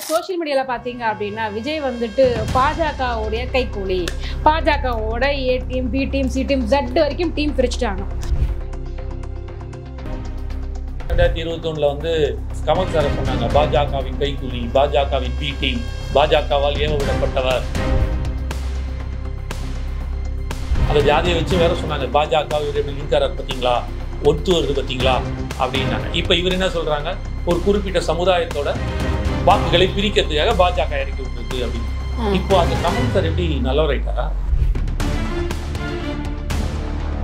Social மீடியாவில் பார்த்தீங்க அப்படின்னா விஜய் வந்துட்டு பாஜகவுடைய கைக்கூலி, பாஜகவோட A team, B team, C team, Z வரைக்கும் டீம் பிரிச்சுட்டாங்க. 2021 வந்து கமல் சார் சொன்னாங்க, பாஜகவின் கைக்கூலி, பாஜகவின் பி டீம், பாஜகவால் ஏவ விடப்பட்டவர். அந்த ஜாதியை வச்சு வேற சொன்னாங்க, பாஜக லிங்காரர் பார்த்தீங்களா, ஒத்து வருது பார்த்தீங்களா அப்படின்னாங்க. இப்போ இவர் என்ன சொல்றாங்க, ஒரு குறிப்பிட்ட சமுதாயத்தோட வாக்குகளை பிரிக்கிறதுக்காக பாஜக இறக்கி விட்டுருக்கு அப்படின்னு. இப்போ அந்த கமல் சார் எப்படி நல்லவர் ஆயிட்டாரா?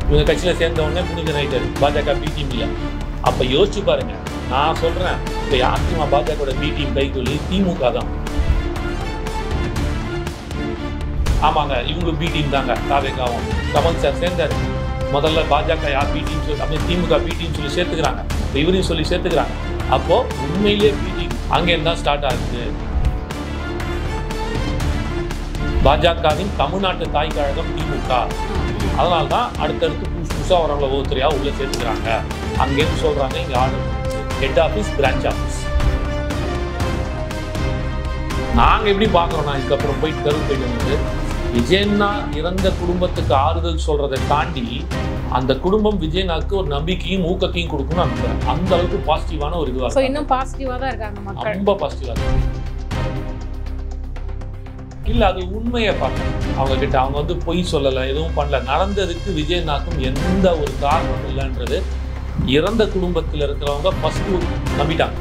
இவங்க கட்சியில சேர்ந்த உடனே புனித ஆயிட்டாரு, பாஜக பி டீம் இல்லை. அப்ப யோசிச்சு பாருங்க, நான் சொல்றேன், இப்ப யாருக்குமா பாஜக பி டீம் கைக்கூலி? திமுக தான். ஆமாங்க, இவங்க பி டீம் தாங்க. தாவேகாவும் கமல் சார் சேர்ந்தாரு. முதல்ல பாஜக யார் பி டீம் சொல்லி, அப்படியே திமுக பி டீம் சொல்லி சேர்த்துக்கிறாங்க, இவரையும் சொல்லி சேர்த்துக்கிறாங்க. அப்போ உண்மையிலேயே பி டீம் அங்கேருந்து தான் ஸ்டார்ட் ஆகுது. பாஜகவின் தமிழ்நாட்டு தாய் கழகம் திமுக. அதனால தான் அடுத்தடுத்து புதுசாக வரவங்கள ஒவ்வொருத்தரையா உள்ள சேர்த்துக்கிறாங்க. அங்கேருந்து சொல்றாங்க, இங்க order head office, branch office. நாங்க எப்படி பாக்குறோம்னா, இதுக்கப்புறம் போயிட்டு போயிட்டு வந்து விஜயண்ணா இறந்த குடும்பத்துக்கு ஆறுதல் சொல்றதை தாண்டி அந்த குடும்பம் விஜயண்ணாக்கு ஒரு நம்பிக்கையும் ஊக்கத்தையும் கொடுக்கணும்னு அனுப்புறேன். அந்த அளவுக்கு பாசிட்டிவான ஒரு இதுவா, இன்னும் பாசிட்டிவா தான் இருக்காங்க மக்கள், ரொம்ப பாசிட்டிவா இருக்கு. இல்ல, அது உண்மையை பார்க்கணும் அவங்க கிட்ட. அவங்க வந்து பொய் சொல்லலை, எதுவும் பண்ணல. நடந்ததுக்கு விஜயண்ணாக்கும் எந்த ஒரு காரணமும் இல்லைன்றது இறந்த குடும்பத்தில் இருக்கிறவங்க ஃபர்ஸ்ட் நம்பிட்டாங்க.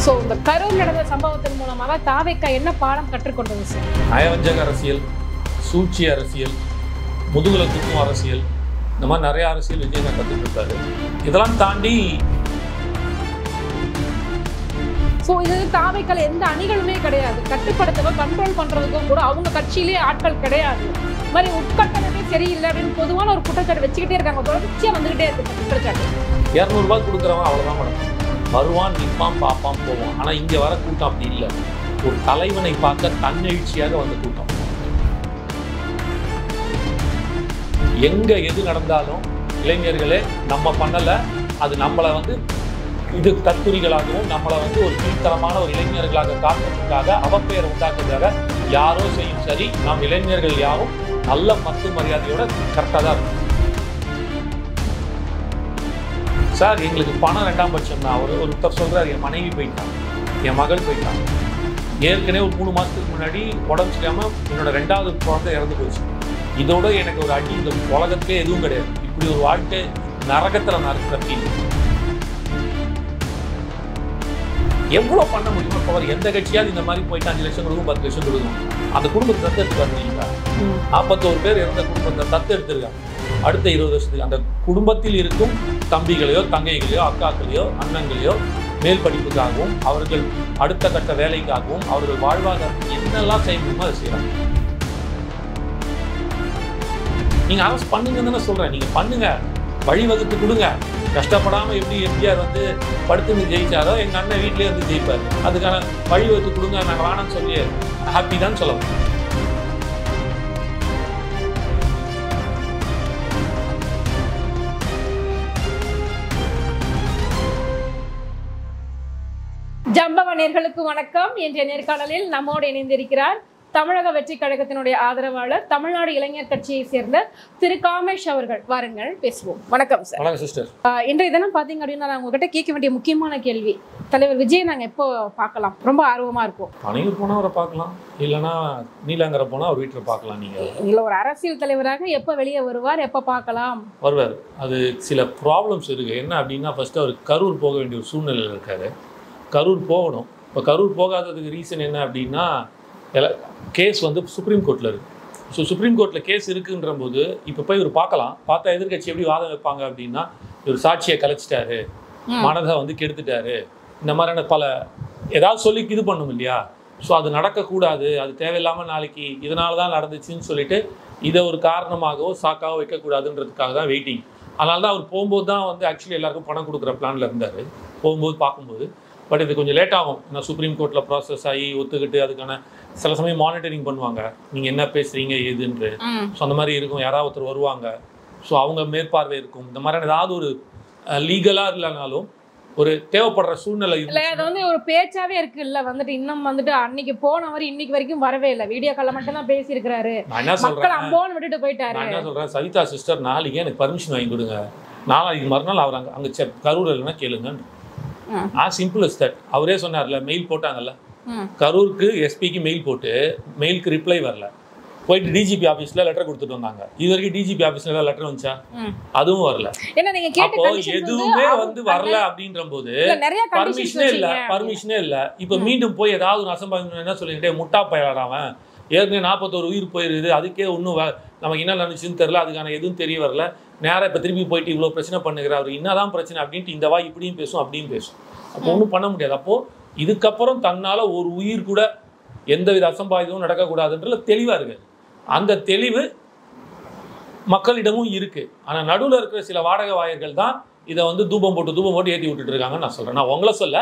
ஸோ இந்த கரூர் நடந்த சம்பவத்தின் மூலமாக தாவேக்கா என்ன பாடம் கற்றுக்கொண்டது சார்? நயவஞ்சக அரசியல், சூழ்ச்சி அரசியல், முதுகுல குத்தும் அரசியல், இந்த மாதிரி நிறைய அரசியல் விஜயண்ணா கற்றுட்டு இருக்காரு. இதெல்லாம் தாண்டி ஸோ இது தாவேக்கால எந்த அணிகளுமே கிடையாது, கட்டுப்படுத்தவோ கண்ட்ரோல் பண்றதுக்கும் கூட அவங்க கட்சியிலேயே ஆட்கள் கிடையாது. இந்த மாதிரி உட்கட்டணமே சரியில்லை அப்படின்னு பொதுவான ஒரு குற்றச்சாட்டு வச்சுக்கிட்டே இருக்காங்க. தொடர்ச்சியா வந்துகிட்டே இருக்கு குற்றச்சாட்டு. 200 ரூபாய் கொடுக்குறவன் அவ்வளோதான் மேடம், வருவான், நிற்பான், பார்ப்பான், போவான். ஆனால் இங்கே வர கூட்டம் அப்படி இல்லை. ஒரு தலைவனை பார்க்க தன்னெழுச்சியாக வந்த கூட்டம். எங்க எது நடந்தாலும் இளைஞர்களே நம்ம பண்ணலை, அது நம்மளை வந்து இது தற்குறிகளாகவும் நம்மளை வந்து ஒரு கீழ்த்தரமான ஒரு இளைஞர்களாக காட்டுறதுக்காக அவப்பெயரை உண்டாக்குறதுக்காக யாரோ செய்யும் சரி, நாம் இளைஞர்கள் யாரும் நல்ல மத்து மரியாதையோட கரெக்டாக தான் இருக்கும். சார், எங்களுக்கு பணம் 2ஆம் பட்சம் தான். ஒருத்தர் சொல்றாரு, என் மனைவி போயிட்டான், என் மகள் போயிட்டான், ஏற்கனவே ஒரு 3 மாசத்துக்கு முன்னாடி உடம்பு சரியாம என்னோட 2வது குழந்தை இறந்து போச்சு. இதோட எனக்கு ஒரு அடி இந்த உலகத்திலே எதுவும் கிடையாது. இப்படி ஒரு வாழ்க்கை நரகத்துல நடக்கிற ஃபீல். எவ்வளவு பண்ண முடியுமோ பவர். எந்த கட்சியாவது இந்த மாதிரி போயிட்டு 5 லட்சம் கொடுக்கும், 10 லட்சம் கொடுக்கும். அந்த குடும்பத்தை தத்து எடுத்துக்காங்க. 41 பேர் இறந்த குடும்பத்தை தத்து எடுத்திருக்காங்க. அடுத்த 20 வருஷத்துக்கு அந்த குடும்பத்தில் இருக்கும் தம்பிகளையோ, தங்கைகளையோ, அக்காக்களையோ, அண்ணங்களையோ மேல் படிப்புக்காகவும், அவர்கள் அடுத்த கட்ட வேலைக்காகவும், அவர்கள் வாழ்வாதாரம் என்னெல்லாம் செய்ய முடியுமோ அதை செய்யறாங்க. நீங்க அரசு பண்ணுங்கன்னு தானே சொல்றேன். நீங்க பண்ணுங்க, வழிவகுத்து கொடுங்க. கஷ்டப்படாம எப்படி எம்ஜிஆர் வந்து படுத்துன்னு ஜெயிச்சாரோ, எங்க அண்ணன் வீட்டிலே வந்து ஜெயிப்பாரு. அதுக்கான வழிவகுத்து கொடுங்க. நாங்கள் வேணாம்னு சொல்லி ஹாப்பி தான் சொல்லலாம். ஜம்பவ நேயர்களுக்கு வணக்கம். இன்றைய நேர்காணலில் நம்மோடு இணைந்திருக்கிறார் தமிழக வெற்றி கழகத்தினுடைய ஆதரவாளர், தமிழ்நாடு இளைஞர் கட்சியை சேர்ந்த திரு காமேஷ் அவர்கள். வாருங்கள் பேசுவோம். வணக்கம் சார். வணக்கம் சிஸ்டர். இன்றைய தினம் பாத்தீங்க அப்படின்னா நான் உங்ககிட்ட கேட்க வேண்டிய முக்கியமான கேள்வி, தலைவர் விஜய் நாங்க எப்போ பார்க்கலாம்? ரொம்ப ஆர்வமா இருக்கும். பணிக்கு போனா அவரை பார்க்கலாம், இல்லைன்னா நீலாங்கரை போனா அவர் வீட்டில் பார்க்கலாம். நீங்க இல்ல, ஒரு அரசியல் தலைவராக எப்போ வெளியே வருவார், எப்போ பார்க்கலாம்? வருவார். அது சில ப்ராப்ளம்ஸ் இருக்கு. என்ன அப்படின்னா, ஃபர்ஸ்ட் அவர் கரூர் போக வேண்டிய ஒரு சூழ்நிலையில் இருக்காரு. கரூர் போகணும். இப்போ கரூர் போகாததுக்கு ரீசன் என்ன அப்படின்னா, கேஸ் வந்து சுப்ரீம் கோர்ட்டில் இருக்குது. ஸோ சுப்ரீம் கோர்ட்டில் கேஸ் இருக்குன்ற போது இப்போ போய் இவர் பார்க்கலாம். பார்த்தா எதிர்கட்சி எப்படி வாதம் வைப்பாங்க அப்படின்னா, இவர் சாட்சியை கலைச்சிட்டாரு, மனதை வந்து கெடுத்துட்டாரு, இந்த மாதிரியான பல ஏதாவது சொல்லி இது பண்ணும் இல்லையா. ஸோ அது நடக்கக்கூடாது, அது தேவையில்லாமல் நாளைக்கு இதனால தான் நடந்துச்சுன்னு சொல்லிட்டு இதை ஒரு காரணமாகவோ சாக்காவோ வைக்கக்கூடாதுன்றதுக்காக தான் வெயிட்டிங். அதனால தான் அவர் போகும்போது தான் வந்து ஆக்சுவலி எல்லாருக்கும் பணம் கொடுக்குற பிளானில் இருந்தார் போகும்போது பார்க்கும்போது. பட் இது கொஞ்சம் லேட் ஆகும். ஏன்னா சுப்ரீம் கோர்ட்டில் ப்ராசஸ் ஆகி ஒத்துக்கிட்டு அதுக்கான சில சமயம் மானிட்டரிங் பண்ணுவாங்க, நீங்கள் என்ன பேசுகிறீங்க ஏதுன்று. ஸோ அந்த மாதிரி இருக்கும். யாராவது ஒருத்தர் வருவாங்க, ஸோ அவங்க மேற்பார்வை இருக்கும். இந்த மாதிரியான ஏதாவது ஒரு லீகலாக இல்லைனாலும் ஒரு தேவைப்படுற சூழ்நிலை இல்ல அது வந்து ஒரு பேச்சாவே இருக்கு இல்ல வந்துட்டு இன்னும் வந்துட்டு அன்னைக்கு போனவர் இன்னைக்கு வரைக்கும் வரவே இல்லை வீடியோ கால்ல மட்டும் தான் பேசி இருக்காரு நான் என்ன மக்கள் சொல்றேன் அம்போன்னு விட்டுட்டு போயிட்டாரு நான் என்ன சொல்றேன் சவிதா சிஸ்டர் நாளைக்கு எனக்கு பர்மிஷன் வாங்கி கொடுங்க நாளைக்கு மறுநாள் அவர் அங்கே கரூர் இல்லைன்னா கேளுங்க சிம்பிள் இஸ் தட் அவரே சொன்னார்ல மெயில் போட்டாங்கல்ல கரூருக்கு எஸ்பிக்கு மெயில் போட்டு மெயிலுக்கு ரிப்ளை வரல போயிட்டு டிஜிபி ஆஃபீஸில் லெட்டர் கொடுத்துட்டு வந்தாங்க இது வரைக்கும் டிஜிபி ஆஃபீஸில் ஏதாவது லெட்டர் வந்துச்சா அதுவும் வரல அப்போ எதுவுமே வந்து வரல அப்படின்ற போது பர்மிஷனே இல்லை இப்போ மீண்டும் போய் ஏதாவது ஒரு அசம்பாவிதம் என்ன சொல்லிக்கிட்டே முட்டா பயலாடாவன் ஏற்கனவே 41 உயிர் போயிருக்குது அதுக்கே இன்னும் நமக்கு என்ன நடந்துச்சுன்னு தெரியல அதுக்கான எதுவும் தெரிய வரல நேராக இப்போ திருப்பி போயிட்டு இவ்வளோ பிரச்சனை பண்ணுகிறார் அவர் என்னதான் பிரச்சனை அப்படின்ட்டு இந்த வாய் இப்படியும் பேசும் அப்படியும் பேசும் அப்போ ஒன்றும் பண்ண முடியாது அப்போது இதுக்கப்புறம் தன்னால் ஒரு உயிர் கூட எந்தவித அசம்பாவிதமும் நடக்கக்கூடாதுன்றதுல தெளிவாக இருக்குது அந்த தெளிவு மக்களிடமும் இருக்கு ஆனால் நடுவில் இருக்கிற சில வாடகை வாயர்கள் தான் இதை வந்து தூபம் போட்டு ஏற்றி விட்டுட்டு இருக்காங்கன்னு நான் சொல்கிறேன் நான் உங்களை சொல்ல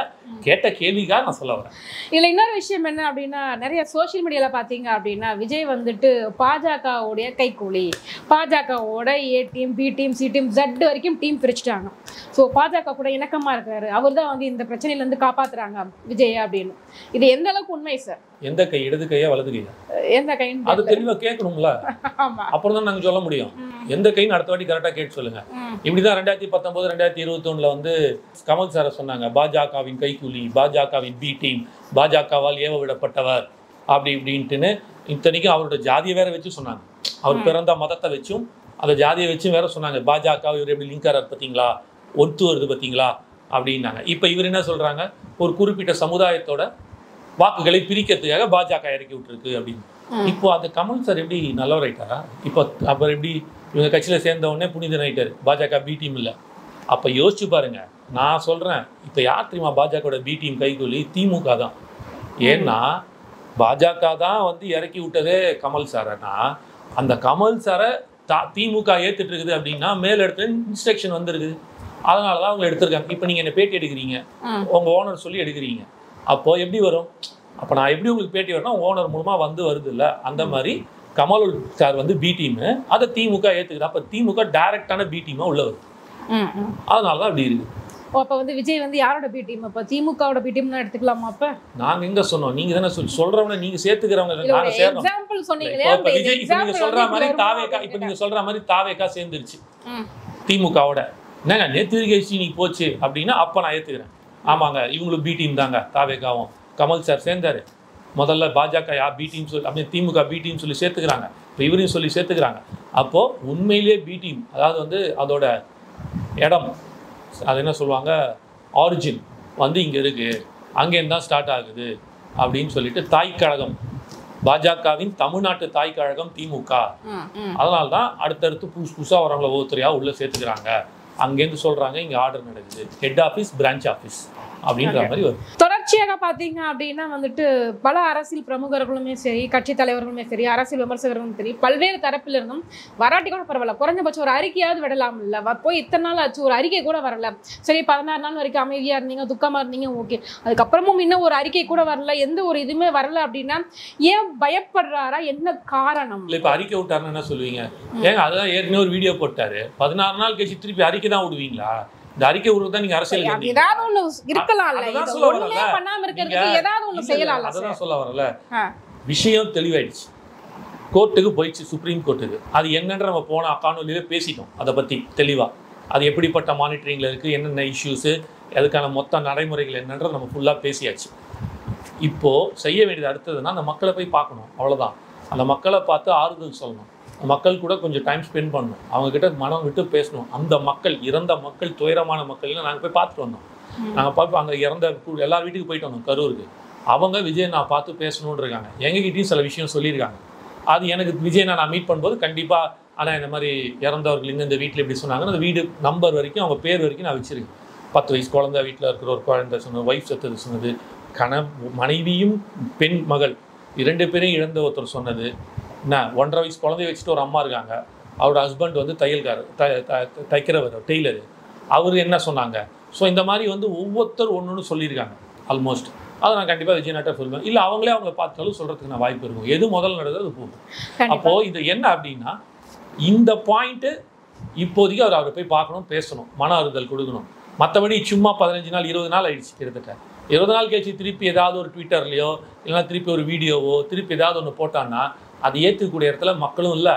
கேட்ட கேள்விக்காக நான் சொல்ல வரேன் இதில் இன்னொரு விஷயம் என்ன அப்படின்னா நிறைய சோஷியல் மீடியாவில் பார்த்தீங்க அப்படின்னா விஜய் வந்துட்டு பாஜகவுடைய கைக்கூலி பாஜகவோட A team B team C team Z வரைக்கும் டீம் பிரிச்சுட்டாங்க ஸோ பாஜக கூட இணக்கமாக இருக்கிறாரு அவர் தான் வந்து இந்த பிரச்சனையிலேருந்து காப்பாற்றுறாங்க விஜய் அப்படின்னு இது எந்த அளவுக்கு உண்மை சார் எந்த கை இடது கையா வலது கையா எந்த கை அது தெளிவாக கேட்கணும்ல அப்புறம் தான் நாங்கள் சொல்ல முடியும் எந்த கைன்னு அடுத்த வாட்டி கரெக்டாக கேட்டு சொல்லுங்க இப்படிதான் 2019 2021 வந்து கமல் சாரை சொன்னாங்க பாஜகவின் கைக்கூலி பாஜகவின் பி டீம் பாஜகவால் ஏவ விடப்பட்டவர் அப்படி இப்படின்ட்டுன்னு இத்தனைக்கும் அவரோட ஜாதியை வேற வச்சு சொன்னாங்க அவர் பிறந்த மதத்தை வச்சும் அந்த ஜாதியை வச்சும் வேற சொன்னாங்க பாஜக இவர் எப்படி லிங்காரர் பார்த்தீங்களா ஒத்து வருது பார்த்தீங்களா அப்படின்னாங்க இப்போ இவர் என்ன சொல்றாங்க ஒரு குறிப்பிட்ட சமுதாயத்தோட வாக்குகளை பிரிக்கிறதுக்காக பாஜக இறக்கி விட்டுருக்கு அப்படின்னு இப்போ அந்த கமல் சார் எப்படி நல்லவர் ஆயிட்டாரா இப்போ அப்புறம் எப்படி இவங்க கட்சியில் சேர்ந்த உடனே புனிதன் ஆயிட்டாரு பாஜக பி டீம் இல்லை அப்போ யோசிச்சு பாருங்க நான் சொல்கிறேன் இப்போ யார் தெரியுமா பாஜகவோட பி டீம் கைகூலி திமுக தான் ஏன்னா பாஜக தான் வந்து இறக்கி விட்டதே கமல் சாரைனா அந்த கமல் சாரை திமுக ஏற்றுட்டு இருக்குது அப்படின்னா மேல் இடத்துல இன்ஸ்ட்ரக்ஷன் வந்துருக்குது அதனால தான் அவங்க எடுத்திருக்காங்க இப்போ நீங்கள் என்ன பேட்டி எடுக்கிறீங்க உங்கள் ஓனர் சொல்லி எடுக்கிறீங்க அப்போ எப்படி வரும் அப்போ நான் எப்படி உங்களுக்கு பேட்டி வரேன்னா ஓனர் மூலமாக வந்து வருது இல்லை அந்த மாதிரி கமல் சார் வந்து பி டீமு அதை திமுக ஏற்றுக்குது அப்போ திமுக டைரக்டான பி டீமாக உள்ள வருது அதனால தான் அப்படி இருக்குது அப்போ வந்து விஜய் வந்து யாரோட பி டீம் அப்போ திமுகவோட பி டீம்னு எடுத்துக்கலாமா அப்போ நாங்கள் எங்கே சொன்னோம் நீங்கள் தானே சொல்கிறவங்க நீங்கள் சேர்த்துக்கிறவங்க நாங்கள் சேர்றோம் எக்ஸாம்பிள் சொன்னீங்களே இப்போ விஜய் இப்போ நீங்கள் சொல்கிற மாதிரி தாவேக்கா இப்போ நீங்கள் சொல்கிற மாதிரி தாவேக்கா சேர்ந்துருச்சு திமுகவோட என்னங்க நேற்று நீ போச்சு அப்படின்னா அப்போ நான் ஏற்றுக்கிறேன் ஆமாங்க இவங்களுக்கு பி டீம் தாங்க தாவேக்காவும் கமல் சார் சேர்ந்தாரு முதல்ல பாஜக பி டீம் சொல்லி அப்படியே திமுக பி டீம் சொல்லி சேர்த்துக்கிறாங்க இப்போ இவரையும் சொல்லி சேர்த்துக்கிறாங்க அப்போது உண்மையிலேயே பி டீம் அதாவது வந்து அதோட இடம் அது என்ன சொல்லுவாங்க ஆரிஜின் வந்து இங்கே இருக்குது அங்கேருந்து தான் ஸ்டார்ட் ஆகுது அப்படின்னு சொல்லிட்டு தாய் கழகம் பாஜகவின் தமிழ்நாட்டு தாய் கழகம் திமுக அதனால தான் அடுத்தடுத்து புதுசாக வரவங்கள ஒவ்வொருத்தரையாக உள்ளே சேர்த்துக்கிறாங்க அங்கேருந்து சொல்கிறாங்க இங்கே ஆர்டர் நடக்குது ஹெட் ஆஃபீஸ் பிரான்ச் ஆஃபீஸ் அப்படின்ற மாதிரி வரும் தொடர்ச்சியாக பார்த்தீங்க அப்படின்னா வந்துட்டு பல அரசியல் பிரமுகர்களுமே சரி கட்சி தலைவர்களுமே சரி அரசியல் விமர்சகர்களும் சரி பல்வேறு தரப்பில் இருந்தும் வராட்டி கூட பரவாயில்ல குறைஞ்சபட்சம் ஒரு அறிக்கையாவது விடலாம் இல்லை போய் இத்தனை நாள் ஆச்சு ஒரு அறிக்கை கூட வரல சரி 16 நாள் வரைக்கும் அமைதியாக இருந்தீங்க துக்கமாக இருந்தீங்க ஓகே அதுக்கப்புறமும் இன்னும் ஒரு அறிக்கை கூட வரல எந்த ஒரு இதுவுமே வரல அப்படின்னா ஏன் பயப்படுறாரா என்ன காரணம் இல்லை இப்போ அறிக்கை விட்டாருன்னு என்ன சொல்லுவீங்க ஏங்க அதுதான் ஏற்கனவே ஒரு வீடியோ போட்டாரு 16 நாள் கழிச்சு திருப்பி அறிக்கை தான் விடுவீங்களா இந்த அறிக்கை விடுறதா நீங்க அரசியல் ஏதாவது ஒண்ணு இருக்கலாம்ல ஒண்ணுமே பண்ணாம இருக்கிறதுக்கு ஏதாவது ஒண்ணு செய்யலாம்ல அதான் சொல்ல வரல விஷயம் தெளிவாயிடுச்சு கோர்ட்டுக்கு போயிடுச்சு சுப்ரீம் கோர்ட்டுக்கு அது என்னன்ற நம்ம போன காணொலியில பேசிட்டோம் அதை பத்தி தெளிவா அது எப்படிப்பட்ட மானிட்டரிங்ல இருக்கு என்னென்ன இஷ்யூஸ் அதுக்கான மொத்த நடைமுறைகள் என்னன்ற நம்ம ஃபுல்லா பேசியாச்சு இப்போ செய்ய வேண்டியது அடுத்ததுன்னா அந்த மக்களை போய் பார்க்கணும் அவ்வளவுதான் அந்த மக்களை பார்த்து ஆறுதல் சொல்லணும் மக்கள் கூட கொஞ்சம் டைம் ஸ்பெண்ட் பண்ணணும் அவங்கக்கிட்ட மனம் விட்டு பேசணும் அந்த மக்கள் இறந்த மக்கள் துயரமான மக்கள்லாம் நாங்கள் போய் பார்த்துட்டு வந்தோம் நாங்கள் பார்ப்போம் அங்கே இறந்த எல்லார் வீட்டுக்கு போயிட்டு வந்தோம் கரூருக்கு அவங்க விஜய் நான் பார்த்து பேசணுன்னு இருக்காங்க எங்ககிட்டையும் சில விஷயம் சொல்லியிருக்காங்க அது எனக்கு விஜய் நான் மீட் பண்ணும்போது கண்டிப்பாக ஆனால் இந்த மாதிரி இறந்தவர்கள் இந்த வீட்டில் இப்படி சொன்னாங்கன்னு அந்த வீடு நம்பர் வரைக்கும் அவங்க பேர் வரைக்கும் நான் வச்சுருக்கேன் 10 வயசு குழந்தை வீட்டில் இருக்கிற ஒரு குழந்தை சொன்னது ஒய்ஃப் செத்தது சொன்னது மனைவியும் பெண் மகள் 2 பேரையும் இழந்த ஒருத்தர் சொன்னது என்ன 1.5 வயசு குழந்தைய வச்சுட்டு ஒரு அம்மா இருக்காங்க அவரோட ஹஸ்பண்ட் வந்து தைக்கிறவர் டெய்லரு அவர் என்ன சொன்னாங்க ஸோ இந்த மாதிரி வந்து ஒவ்வொருத்தர் ஒன்று சொல்லியிருக்காங்க ஆல்மோஸ்ட் அதை நான் கண்டிப்பாக விஜய் நாட்டை சொல்லுவேன் இல்லை அவங்களே அவங்கள பார்த்தாலும் சொல்கிறதுக்கு நான் வாய்ப்பு இருக்கும் எது முதல் நடந்தது அது போகும் அப்போது இது என்ன அப்படின்னா இந்த பாயிண்ட்டு இப்போதைக்கு அவரை போய் பார்க்கணும் பேசணும் மன ஆறுதல் கொடுக்கணும் மற்றபடி சும்மா 15 நாள் 20 நாள் ஆயிடுச்சு கிட்டத்தட்ட. 20 நாள் கழிச்சு திருப்பி ஏதாவது ஒரு ட்விட்டர்லையோ இல்லைனா திருப்பி ஒரு வீடியோவோ திருப்பி ஏதாவது ஒன்று போட்டான்னா அது ஏற்றுக்கூடிய இடத்துல மக்களும் இல்லை,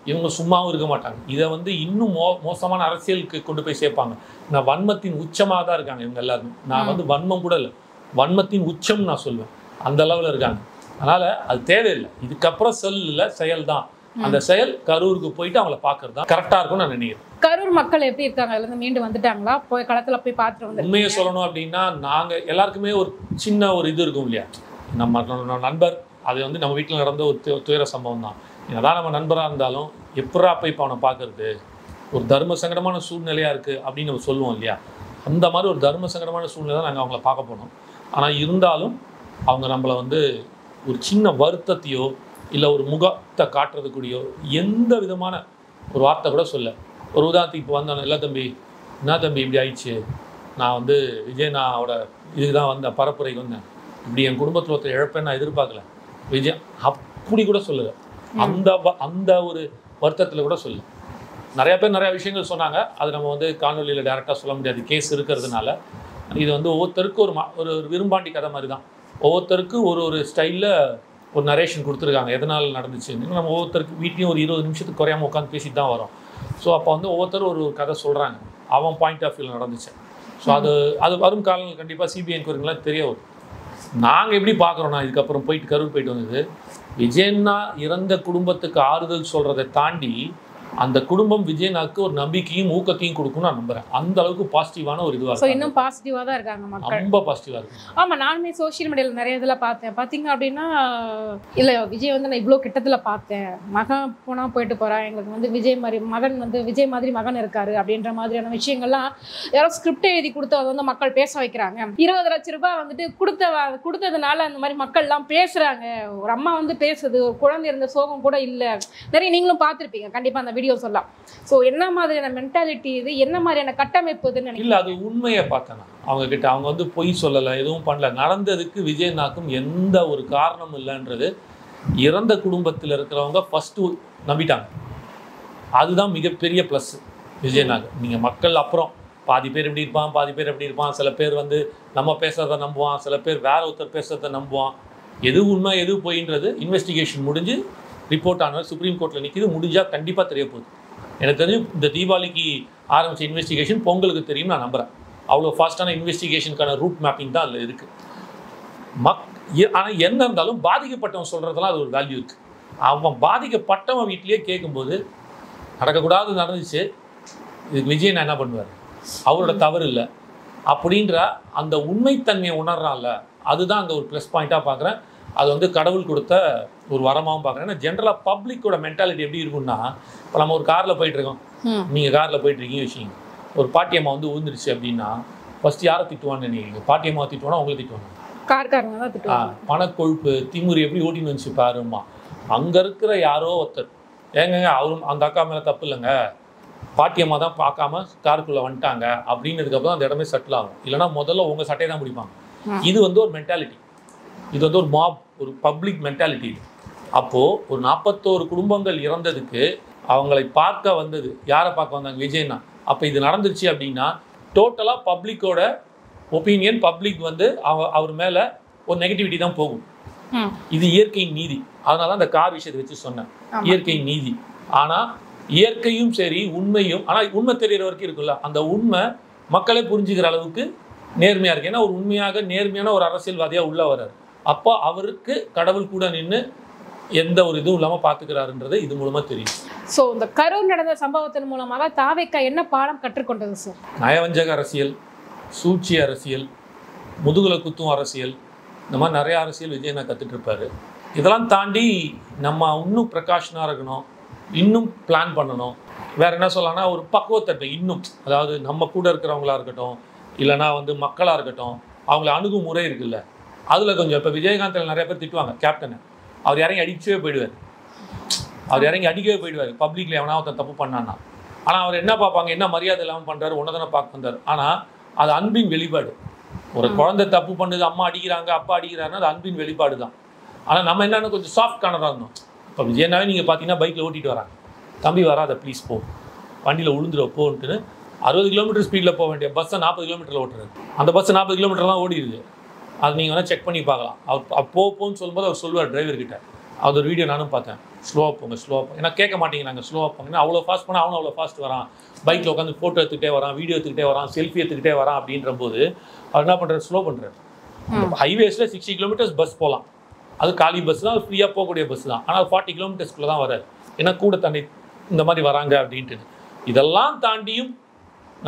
இவங்க சும்மாவும் இருக்க மாட்டாங்க. இதை வந்து இன்னும் மோசமான அரசியலுக்கு கொண்டு போய் சேர்ப்பாங்க. நான் வன்மத்தின் உச்சமாக தான் இருக்காங்க இவங்க எல்லாருமே. நான் வந்து வன்மம் கூட இல்லை, வன்மத்தின் உச்சம் நான் சொல்லுவேன். அந்த லெவலில் இருக்காங்க. அதனால் அது தேவையில்லை. இதுக்கப்புறம் இல்லை செயல் தான். அந்த செயல் கரூருக்கு போயிட்டு அவங்கள பார்க்கறது தான் கரெக்டாக இருக்கும்னு நான் நினைக்கிறேன். கரூர் மக்கள் எப்படி இருக்காங்க? அதுலேருந்து மீண்டு வந்துட்டாங்களா? போய் களத்தில் போய் பார்த்துட்டு வந்து உண்மையை சொல்லணும் அப்படின்னா நாங்கள் எல்லாருக்குமே ஒரு சின்ன ஒரு இது இருக்கும் இல்லையா, நம்ம நண்பர் அது வந்து நம்ம வீட்டில் நடந்த ஒரு துயர சம்பவம் தான். என்னதான் நம்ம நண்பராக இருந்தாலும் எப்படா போய் இப்போ அவனை பார்க்கறது, ஒரு தர்ம சங்கடமான சூழ்நிலையாக இருக்குது அப்படின்னு நம்ம சொல்லுவோம் இல்லையா, அந்த மாதிரி ஒரு தர்ம சங்கடமான சூழ்நிலை தான் நாங்கள் அவங்கள பார்க்க போனோம். ஆனால் இருந்தாலும் அவங்க நம்மளை வந்து ஒரு சின்ன வருத்தத்தையோ இல்லை ஒரு முகத்தை காட்டுறதுக்கூடியோ எந்த விதமான ஒரு வார்த்தை கூட சொல்ல. ஒரு உதாரணத்துக்கு இப்போ வந்தானே, இல்லை தம்பி என்ன தம்பி இப்படி ஆயிடுச்சு, நான் வந்து விஜயனாவோட இதுக்கு தான் வந்தேன், பரப்புரைக்கு வந்தேன், இப்படி என் குடும்பத்தில் ஒருத்தர் இழப்பேன்னு நான் எதிர்பார்க்கல விஜய் அப்படி கூட சொல்லலை. அந்த ஒரு வருத்தத்தில் கூட சொல்லு. நிறைய பேர் நிறைய விஷயங்கள் சொன்னாங்க. அது நம்ம வந்து காணொலியில் டேரெக்டாக சொல்ல முடியாது, கேஸ் இருக்கிறதுனால. இது வந்து ஒவ்வொருத்தருக்கும் ஒரு விரும்பாண்டி கதை மாதிரி தான். ஒவ்வொருத்தருக்கும் ஒரு ஸ்டைலில் ஒரு நரேஷன் கொடுத்துருக்காங்க எதனால் நடந்துச்சுன்னு. நம்ம ஒவ்வொருத்தருக்கு வீட்லேயும் ஒரு 20 நிமிஷத்துக்கு குறையாமல் உட்காந்து பேசிட்டு தான் வரோம். ஸோ அப்போ வந்து ஒவ்வொருத்தரும் ஒரு கதை சொல்கிறாங்க, அவன் பாயிண்ட் ஆஃப் வியூவில் நடந்துச்சு. ஸோ அது வரும் காலங்கள் கண்டிப்பாக சிபிஐ என்கொயரிங்கெலாம் தெரிய வரும். நாங்கள் எப்படி பார்க்குறோன்னா, இதுக்கப்புறம் கரூர் போயிட்டு வந்தது, விஜயண்ணா இறந்த குடும்பத்துக்கு ஆறுதல் சொல்கிறதை தாண்டி அந்த குடும்பம் விஜயனாக்கு ஒரு நம்பிக்கையும் ஊக்கத்தையும் கொடுக்கும்னு நான் நம்புறேன். அந்த அளவுக்கு பாசிட்டிவான ஒரு இதுவாக இருக்கு. இன்னும் பாசிட்டிவாக தான் இருக்காங்க மக்கள், ரொம்ப பாசிட்டிவாக இருக்கு. ஆமாம், நானுமே சோஷியல் மீடியாவில் நிறைய இதில் பார்த்தேன். பார்த்தீங்க அப்படின்னா, இல்லை விஜய் வந்து நான் இவ்வளோ கிட்டத்தில் பார்த்தேன், மகன் போனால் போயிட்டு போகிறேன், எங்களுக்கு வந்து விஜய் மாதிரி மகன் இருக்காரு அப்படின்ற மாதிரியான விஷயங்கள்லாம் யாரோ ஸ்கிரிப்ட் எழுதி கொடுத்து அதை வந்து மக்கள் பேச வைக்கிறாங்க. 20 லட்ச ரூபாய் வந்துட்டு கொடுத்ததுனால அந்த மாதிரி மக்கள்லாம் பேசுகிறாங்க. ஒரு அம்மா வந்து பேசுது, ஒரு குழந்தை இருந்த சோகம் கூட இல்லை. நிறைய நீங்களும் பார்த்துருப்பீங்க கண்டிப்பாக அந்த வீடியோ சொல்லலாம். ஸோ என்ன மாதிரியான மென்டாலிட்டி இது, என்ன மாதிரியான கட்டமைப்பு இதுன்னு இல்லை, அது உண்மையை பார்த்தேன் அவங்க கிட்ட. அவங்க வந்து பொய் சொல்லலை, எதுவும் பண்ணல. நடந்ததுக்கு விஜயனாக்கும் எந்த ஒரு காரணமும் இல்லைன்றது இறந்த குடும்பத்தில் இருக்கிறவங்க ஃபஸ்ட்டு நம்பிட்டாங்க. அதுதான் மிகப்பெரிய ப்ளஸ் விஜயனாக்கு. நீங்கள் மக்கள் அப்புறம் பாதி பேர் எப்படி இருப்பான், பாதி பேர் எப்படி இருப்பான், சில பேர் வந்து நம்ம பேசுகிறத நம்புவான், சில பேர் வேற ஒருத்தர் பேசுகிறத நம்புவான். எது உண்மை எது பொய்ன்றது இன்வெஸ்டிகேஷன் முடிஞ்சு ரிப்போர்ட் ஆனது சுப்ரீம் கோர்ட்டில் நிற்கிது. முடிஞ்சால் கண்டிப்பாக தெரிய போகுது. எனக்கு தெரிஞ்சு இந்த தீபாவளிக்கு ஆரம்பித்த இன்வெஸ்டிகேஷன் பொங்கலுக்கு தெரியும் நான் நம்புகிறேன். அவ்வளோ ஃபாஸ்ட்டான இன்வெஸ்டிகேஷனுக்கான ரூட் மேப்பிங் தான் அதில் இருக்குது. ஆனால் என்ன இருந்தாலும் பாதிக்கப்பட்டவன் சொல்கிறதுலாம் அது ஒரு வேல்யூ இருக்குது. அவன் பாதிக்கப்பட்டவன் வீட்லேயே கேட்கும்போது நடக்கக்கூடாது நடந்துச்சு, இதுக்கு விஜய் நான் என்ன பண்ணுவார், அவரோட தவறு இல்லை அப்படின்ற அந்த உண்மைத்தன்மையை உணர்றான்ல, அதுதான் அங்கே ஒரு ப்ளஸ் பாயிண்ட்டாக பார்க்குறேன். அது வந்து கடவுள் கொடுத்த ஒரு வரமாகவும் பார்க்குறேன். ஏன்னா ஜென்ரலாக பப்ளிக்கோட மென்டாலிட்டி எப்படி இருக்குன்னா, இப்போ நம்ம ஒரு காரில் போயிட்டுருக்கோம், நீங்கள் காரில் போயிட்டுருக்கீங்க விஷயம், ஒரு பாட்டியம்மா வந்து விழுந்துருச்சு அப்படின்னா ஃபஸ்ட்டு யாரை திட்டுவான்னு நினைக்கிறீங்க? பாட்டியம்மா திட்டுவானா உங்களை திட்டுவாங்க? கார்காரங்க தான் திட்டுவாங்க. பணக்கொழுப்பு திமுறி எப்படி ஓட்டின்னு வந்துச்சு பாருமா. அங்கே இருக்கிற யாரோ ஒருத்தர், ஏங்க அவரும் அந்த அக்கா மேலே தப்பு இல்லைங்க, பாட்டியம்மா தான் பார்க்காம காருக்குள்ளே வந்துட்டாங்க அப்படின்னதுக்கப்புறம் அந்த இடமே செட்டில் ஆகும். இல்லைனா முதல்ல உங்கள் சட்டையை தான் பிடிப்பாங்க. இது வந்து ஒரு மென்டாலிட்டி, இது வந்து ஒரு மாப், ஒரு பப்ளிக் மென்டாலிட்டி. அப்போது ஒரு 41 குடும்பங்கள் இறந்ததுக்கு அவங்களை பார்க்க வந்தது யாரை பார்க்க வந்தாங்க? விஜய்னா. அப்போ இது நடந்துருச்சு அப்படின்னா டோட்டலாக பப்ளிக்கோட ஒப்பீனியன், பப்ளிக் வந்து அவர் மேலே ஒரு நெகட்டிவிட்டி தான் போகும். இது இயற்கையின் நீதி. அதனால தான் அந்த கார் விஷயத்தை வச்சு சொன்னேன், இயற்கையின் நீதி. ஆனால் இயற்கையும் சரி உண்மையும், ஆனால் உண்மை தெரிகிற வரைக்கும் இருக்குல்ல, அந்த உண்மை மக்களே புரிஞ்சுக்கிற அளவுக்கு நேர்மையாக இருக்குது. ஏன்னா ஒரு உண்மையாக நேர்மையான ஒரு அரசியல்வாதியாக உள்ள வர்றாரு. அப்போ அவருக்கு கடவுள் கூட நின்று எந்த ஒரு இதுவும் இல்லாமல் பார்த்துக்கிறாருன்றது இது மூலமாக தெரியும். ஸோ இந்த கரூர் நடந்த சம்பவத்தின் மூலமாக தாவேக்கா என்ன பாடம் கற்றுக்கொண்டது சார்? நயவஞ்சக அரசியல், சூழ்ச்சி அரசியல், முதுகுல குத்தும் அரசியல், இந்த மாதிரி நிறைய அரசியல் விஜயனா கற்றுட்டு இருப்பாரு. இதெல்லாம் தாண்டி நம்ம இன்னும் ப்ரிகாஷனாக இருக்கணும், இன்னும் பிளான் பண்ணணும். வேறு என்ன சொல்லலாம்னா ஒரு பக்குவத்தன்மை இன்னும், அதாவது நம்ம கூட இருக்கிறவங்களா இருக்கட்டும், இல்லைனா வந்து மக்களாக இருக்கட்டும், அவங்கள அணுகுமுறை இருக்குல்ல, அதில் கொஞ்சம். இப்போ விஜயகாந்தில் நிறைய பேர் திட்டுவாங்க கேப்டனை, அவர் இறங்கி அடிக்கவே போயிடுவார், பப்ளிக்கில் எவனா ஒருத்தன் தப்பு பண்ணான்னா. ஆனால் அவர் என்ன பார்ப்பாங்க, என்ன மரியாதை இல்லாமல் பண்ணுறாரு, ஒன்றை தானே பார்க்க வந்தார். ஆனால் அது அன்பின் வெளிப்பாடு. ஒரு குழந்தை தப்பு பண்ணுது, அம்மா அடிக்கிறாங்க, அப்பா அடிக்கிறாருன்னா அது அன்பின் வெளிப்பாடு தான். ஆனால் நம்ம என்னென்ன கொஞ்சம் சாஃப்ட் கார்னராக இருந்தோம். இப்போ விஜயனாவே நீங்கள் பார்த்தீங்கன்னா பைக்கில் ஓட்டிகிட்டு வராங்க, தம்பி வராத ப்ளீஸ் போ, வண்டியில் விழுந்துட போன்ட்டுன்னு 60 கிலோமீட்டர் ஸ்பீடில் போக வேண்டிய பஸ்ஸை 40 கிலோமீட்டரில் ஓட்டுறாரு. அந்த பஸ் 40 கிலோமீட்டர்லாம் ஓடிடுது. அது நீங்கள் வேணால் செக் பண்ணி பார்க்கலாம். அவர் போன்னு சொல்லும்போது அவர் சொல்லுவார் டிரைவர்கிட்ட. அது ஒரு வீடியோ நானும் பார்த்தேன். ஸ்லோவாக போங்க, ஸ்லோவாக ஏன்னா கேட்க மாட்டேங்க, நாங்கள் ஸ்லோவாக போங்க, அவ்வளோ ஃபாஸ்ட் பண்ணால் அவனும் அவ்வளோ ஃபாஸ்ட் வரான், பைக்கில் உட்காந்து ஃபோட்டோ எடுத்துக்கிட்டே வரான், வீடியோ எடுத்துக்கிட்டே வரான், செல்ஃபி எடுத்துக்கிட்டே வரான் அப்படின்ற போது அவர் என்ன பண்ணுறாரு, ஸ்லோ பண்ணுறாரு. ஹைவேஸில் 60 கிலோமீட்டர்ஸ் பஸ் போகலாம், அது காலி பஸ் தான், ஃப்ரீயாக போகக்கூடிய பஸ் தான். ஆனால் 40 கிலோமீட்டர்ஸ்க்குள்ளே தான் வராது, ஏன்னா கூட தண்ணி இந்த மாதிரி வராங்க அப்படின்ட்டு. இதெல்லாம் தாண்டியும்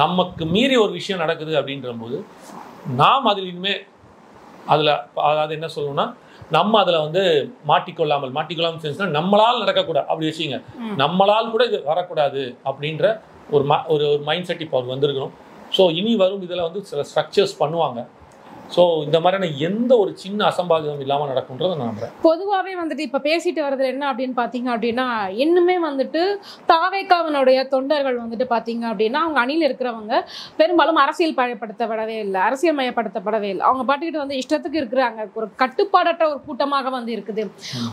நமக்கு மீறி ஒரு விஷயம் நடக்குது அப்படின்ற போது நாம் அதில் இனிமேல் அதாவது என்ன சொல்லணும்னா நம்ம அதில் வந்து மாட்டிக்கொள்ளாமல் சென்ஸ்னா நம்மளால் நடக்கக்கூடாது அப்படி வச்சுங்க, நம்மளால் கூட இது வரக்கூடாது அப்படின்ற ஒரு மைண்ட் செட் இப்போ அவர் வந்திருக்கணும். ஸோ இனி வரும் இதில் வந்து சில ஸ்ட்ரக்சர்ஸ் பண்ணுவாங்க. ஸோ இந்த மாதிரியான எந்த ஒரு சின்ன அசம்பாவிதம் இல்லாமல் நடக்கும்ன்றதை நான் நம்புறேன். பொதுவாகவே வந்துட்டு இப்போ பேசிட்டு வர்றது என்ன அப்படின்னு பார்த்தீங்க அப்படின்னா, இன்னுமே வந்துட்டு தாவேகாவினுடைய தொண்டர்கள் வந்துட்டு பார்த்தீங்க அப்படின்னா அவங்க அணியில் இருக்கிறவங்க பெரும்பாலும் அரசியல் மயப்படுத்தப்படவே இல்லை. அவங்க பாட்டுக்கிட்டு வந்து இஷ்டத்துக்கு இருக்கிறாங்க. ஒரு கட்டுப்பாடற்ற ஒரு கூட்டமாக வந்து இருக்குது.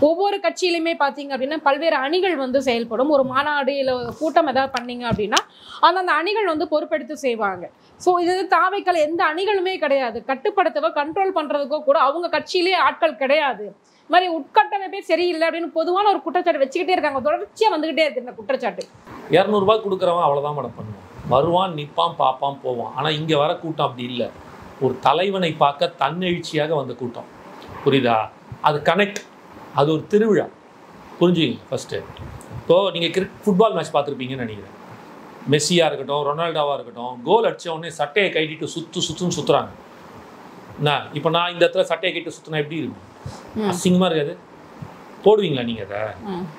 ஒவ்வொரு கட்சியிலுமே பார்த்தீங்க அப்படின்னா பல்வேறு அணிகள் வந்து செயல்படும். ஒரு மாநாடு இல்லை கூட்டம் ஏதாவது பண்ணீங்க அப்படின்னா அந்த அணிகள் வந்து பொறுப்பெடுத்து செய்வாங்க. ஸோ இது தாவேக்கால எந்த அணிகளுமே கிடையாது. கட்டுப்படுத்தவோ கண்ட்ரோல் பண்ணுறதுக்கோ கூட அவங்க கட்சியிலே ஆட்கள் கிடையாது. இது மாதிரி உட்கட்டமைப்பே சரியில்லை அப்படின்னு பொதுவான ஒரு குற்றச்சாட்டு வச்சுக்கிட்டே இருக்காங்க. தொடர்ச்சியாக வந்துக்கிட்டே இருக்கு இந்த குற்றச்சாட்டு. 200 ரூபாய் கொடுக்குறவன் அவ்வளோதான் மேடம் பண்ணுவான், வருவான், நிற்பான், பார்ப்பான், போவான். ஆனால் இங்கே வர கூட்டம் அப்படி இல்லை. ஒரு தலைவனை பார்க்க தன்னெழுச்சியாக வந்த கூட்டம், புரியுதா? அது கனெக்ட், அது ஒரு திருவிழா, புரிஞ்சுங்க ஃபஸ்ட்டு. இப்போது நீங்கள் ஃபுட்பால் மேட்ச் பார்த்துருப்பீங்கன்னு நினைக்கிறேன். மெஸ்ஸியாக இருக்கட்டும், ரொனால்டோவாக இருக்கட்டும், கோல் அடித்த உடனே சட்டையை கட்டிட்டு சுற்றுன்னு சுற்றுறாங்க. என்ன இப்போ நான் இந்த இடத்துல சட்டையை கட்டி சுற்றினா எப்படி இருக்கும்? அசிங்கமாக இருக்காது? போடுவீங்களா நீங்கள்? அதை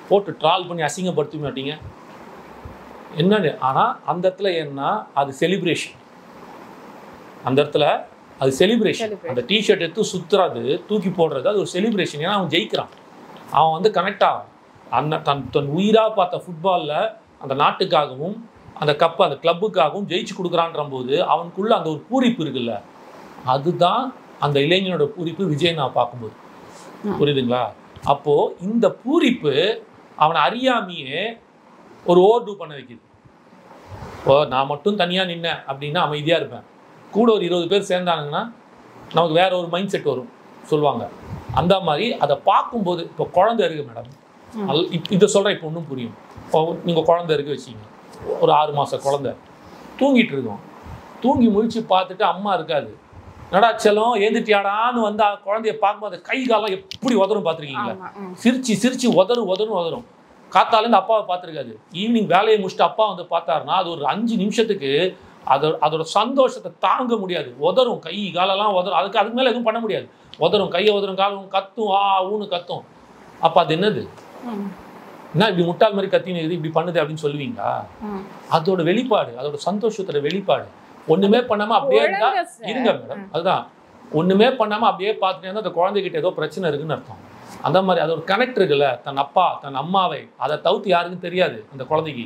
போட்டு ட்ரால் பண்ணி அசிங்கப்படுத்த மாட்டீங்க என்னன்னு? ஆனால் அந்த இடத்துல என்ன, அது செலிப்ரேஷன். அந்த இடத்துல அது செலிப்ரேஷன். அந்த டிஷர்ட் எடுத்து சுற்றுறது, தூக்கி போடுறது, அது ஒரு செலிப்ரேஷன். ஏன்னா அவன் ஜெயிக்கிறான், அவன் வந்து கனெக்ட் ஆகும். தன் உயிராக பார்த்த ஃபுட்பாலில் அந்த நாட்டுக்காகவும் அந்த கப்பு அந்த கிளப்புக்காகவும் ஜெயிச்சு கொடுக்குறான்ற போது அவனுக்குள்ள அந்த ஒரு பூரிப்பு இருக்குல்ல, அதுதான் அந்த இளைஞனோட பூரிப்பு. விஜய் நான் பார்க்கும்போது புரியுதுங்களா? அப்போது இந்த பூரிப்பு அவனை அறியாமையே ஒரு ஓவர் டூ பண்ண வைக்குது. இப்போ நான் மட்டும் தனியாக நின்னேன் அப்படின்னா அமைதியாக இருப்பேன், கூட ஒரு 20 பேர் சேர்ந்தாங்கன்னா நமக்கு வேற ஒரு மைண்ட் செட் வரும் சொல்லுவாங்க. அந்த மாதிரி அதை பார்க்கும்போது இப்போ குழந்தை இருக்குது மேடம், இதை சொல்கிறேன், இப்போ ஒன்றும் புரியும். இப்போ நீங்கள் குழந்தை இருக்கு வச்சிங்க, ஒரு 6 மாத குழந்தை தூங்கிட்டு இருக்கோம், தூங்கி முழிச்சு பார்த்துட்டு அம்மா இருக்காது, நடா செல்லம் ஏந்துட்டியாடான்னு வந்து குழந்தைய பார்க்கும்போது கை காலம் எப்படி உதரும் பார்த்துருக்கீங்களா? சிரிச்சு உதரும். காத்தாலேருந்து அப்பாவை பார்த்துருக்காது. ஈவினிங் வேலையை முடிச்சுட்டு அப்பா வந்து பார்த்தாருன்னா அது ஒரு 5 நிமிஷத்துக்கு அதோட சந்தோஷத்தை தாங்க முடியாது. உதரும், கை காலெல்லாம் உதரும். அதுக்கு மேலே எதுவும் பண்ண முடியாது. உதரும், கையை உதரும், காலம் கத்தும், ஊன்னு கத்தும். அப்போ அது என்னது? என்ன இப்படி முட்டாள் மாதிரி கத்தினது இப்படி பண்ணுது அப்படின்னு சொல்லுவீங்களா? அதோட வெளிப்பாடு, அதோட சந்தோஷத்தோட வெளிப்பாடு. ஒண்ணுமே பண்ணாம அப்படியே இருந்தா இருங்க மேடம், அதுதான் ஒண்ணுமே பண்ணாம அப்படியே பார்த்துட்டே இருந்தா அந்த குழந்தைகிட்ட ஏதோ பிரச்சனை இருக்குன்னு அர்த்தம். அந்த மாதிரி அது ஒரு கனெக்ட் இருக்குல்ல, தன் அப்பா தன் அம்மாவை, அதை தவிர்த்து யாருக்கும் தெரியாது அந்த குழந்தைக்கு.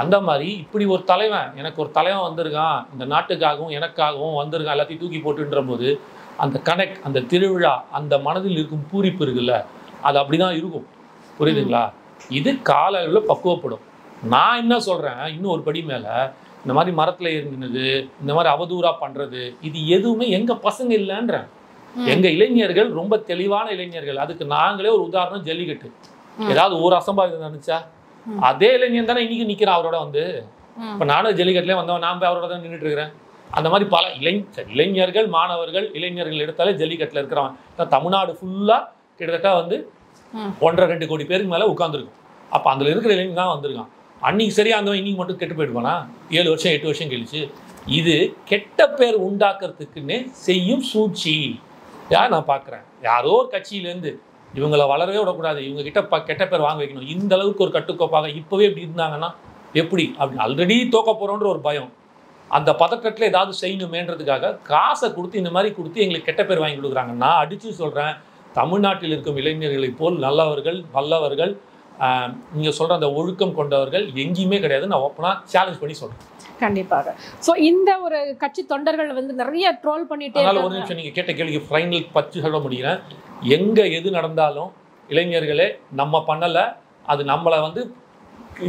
அந்த மாதிரி இப்படி ஒரு தலைவன், எனக்கு ஒரு தலைவன் வந்திருக்கான், இந்த நாட்டுக்காகவும் எனக்காகவும் வந்திருக்கான், எல்லாத்தையும் தூக்கி போட்டுன்ற போது அந்த கனெக்ட், அந்த திருவிழா, அந்த மனதில் இருக்கும் பூரிப்பு இருக்குல்ல, அது அப்படிதான் இருக்கும். புரியுதுங்களா? இது கால அளவில் பக்குவப்படும். நான் என்ன சொல்கிறேன், இன்னும் ஒரு படி மேலே இந்த மாதிரி மரத்தில் ஏறினது, இந்த மாதிரி அவதூறாக பண்ணுறது, இது எதுவுமே எங்கள் பசங்க இல்லைன்றேன். எங்கள் இளைஞர்கள் ரொம்ப தெளிவான இளைஞர்கள். அதுக்கு நாங்களே ஒரு உதாரணம், ஜல்லிக்கட்டு. ஏதாவது ஒரு அசம்பாவிதம் நினச்சா அதே இளைஞன் தானே இன்னைக்கு நிற்கிறான் அவரோட வந்து. இப்போ நானும் ஜல்லிக்கட்டுலேயே வந்தவன், நான் போய் அவரோட தான் நின்றுட்டு இருக்கிறேன். அந்த மாதிரி பல இளைஞர்கள், மாணவர்கள், இளைஞர்கள் எடுத்தாலே ஜல்லிக்கட்டில் இருக்கிறவன் தமிழ்நாடு ஃபுல்லாக கிட்டத்தட்ட வந்து 1.5-2 கோடி பேருக்கு மேலே உட்காந்துருக்கும். அப்போ அதில் இருக்கிற இளைஞன் தான் வந்திருக்கான். அன்னைக்கு சரியாக இருந்தவன் இன்னைக்கு மட்டும் கெட்டு போயிடுவானா? 7 வருஷம் 8 வருஷம் கழிச்சு. இது கெட்ட பேர் உண்டாக்குறதுக்குன்னே செய்யும் சூழ்ச்சி. நான் பார்க்குறேன், யாரோ ஒரு கட்சியிலேருந்து இவங்களை வளரவே விடக்கூடாது, இவங்க கிட்ட கெட்ட பேர் வாங்க வைக்கணும், இந்த அளவுக்கு ஒரு கட்டுக்கோப்பாக இப்போவே இப்படி இருந்தாங்கன்னா எப்படி? அப்படி ஆல்ரெடி தோக்க போகிறோன்ற ஒரு பயம், அந்த பதட்டத்தில் ஏதாவது செய்யணுமேன்றதுக்காக காசை கொடுத்து இந்த மாதிரி கொடுத்து எங்களுக்கு கெட்ட பேர் வாங்கி கொடுக்குறாங்க. நான் அடித்து சொல்கிறேன், தமிழ்நாட்டில் இருக்கும் இளைஞர்களைப் போல் நல்லவர்கள், வல்லவர்கள், நீங்கள் சொல்கிற அந்த ஒழுக்கம் கொண்டவர்கள் எங்கேயுமே கிடையாது. நான் ஓப்பனாக சேலஞ்ச் பண்ணி சொல்கிறேன். கண்டிப்பாக. ஸோ இந்த ஒரு கட்சி தொண்டர்கள் வந்து நிறைய ட்ரோல் பண்ணிட்டே. அதனால் ஒரு நிமிஷம், நீங்கள் கேட்ட கேள்விக்கு ஃபைனல் பச்சு சொல்ல முடிகிறேன். எங்கே எது நடந்தாலும் இளைஞர்களே நம்ம பண்ணலை, அது நம்மளை வந்து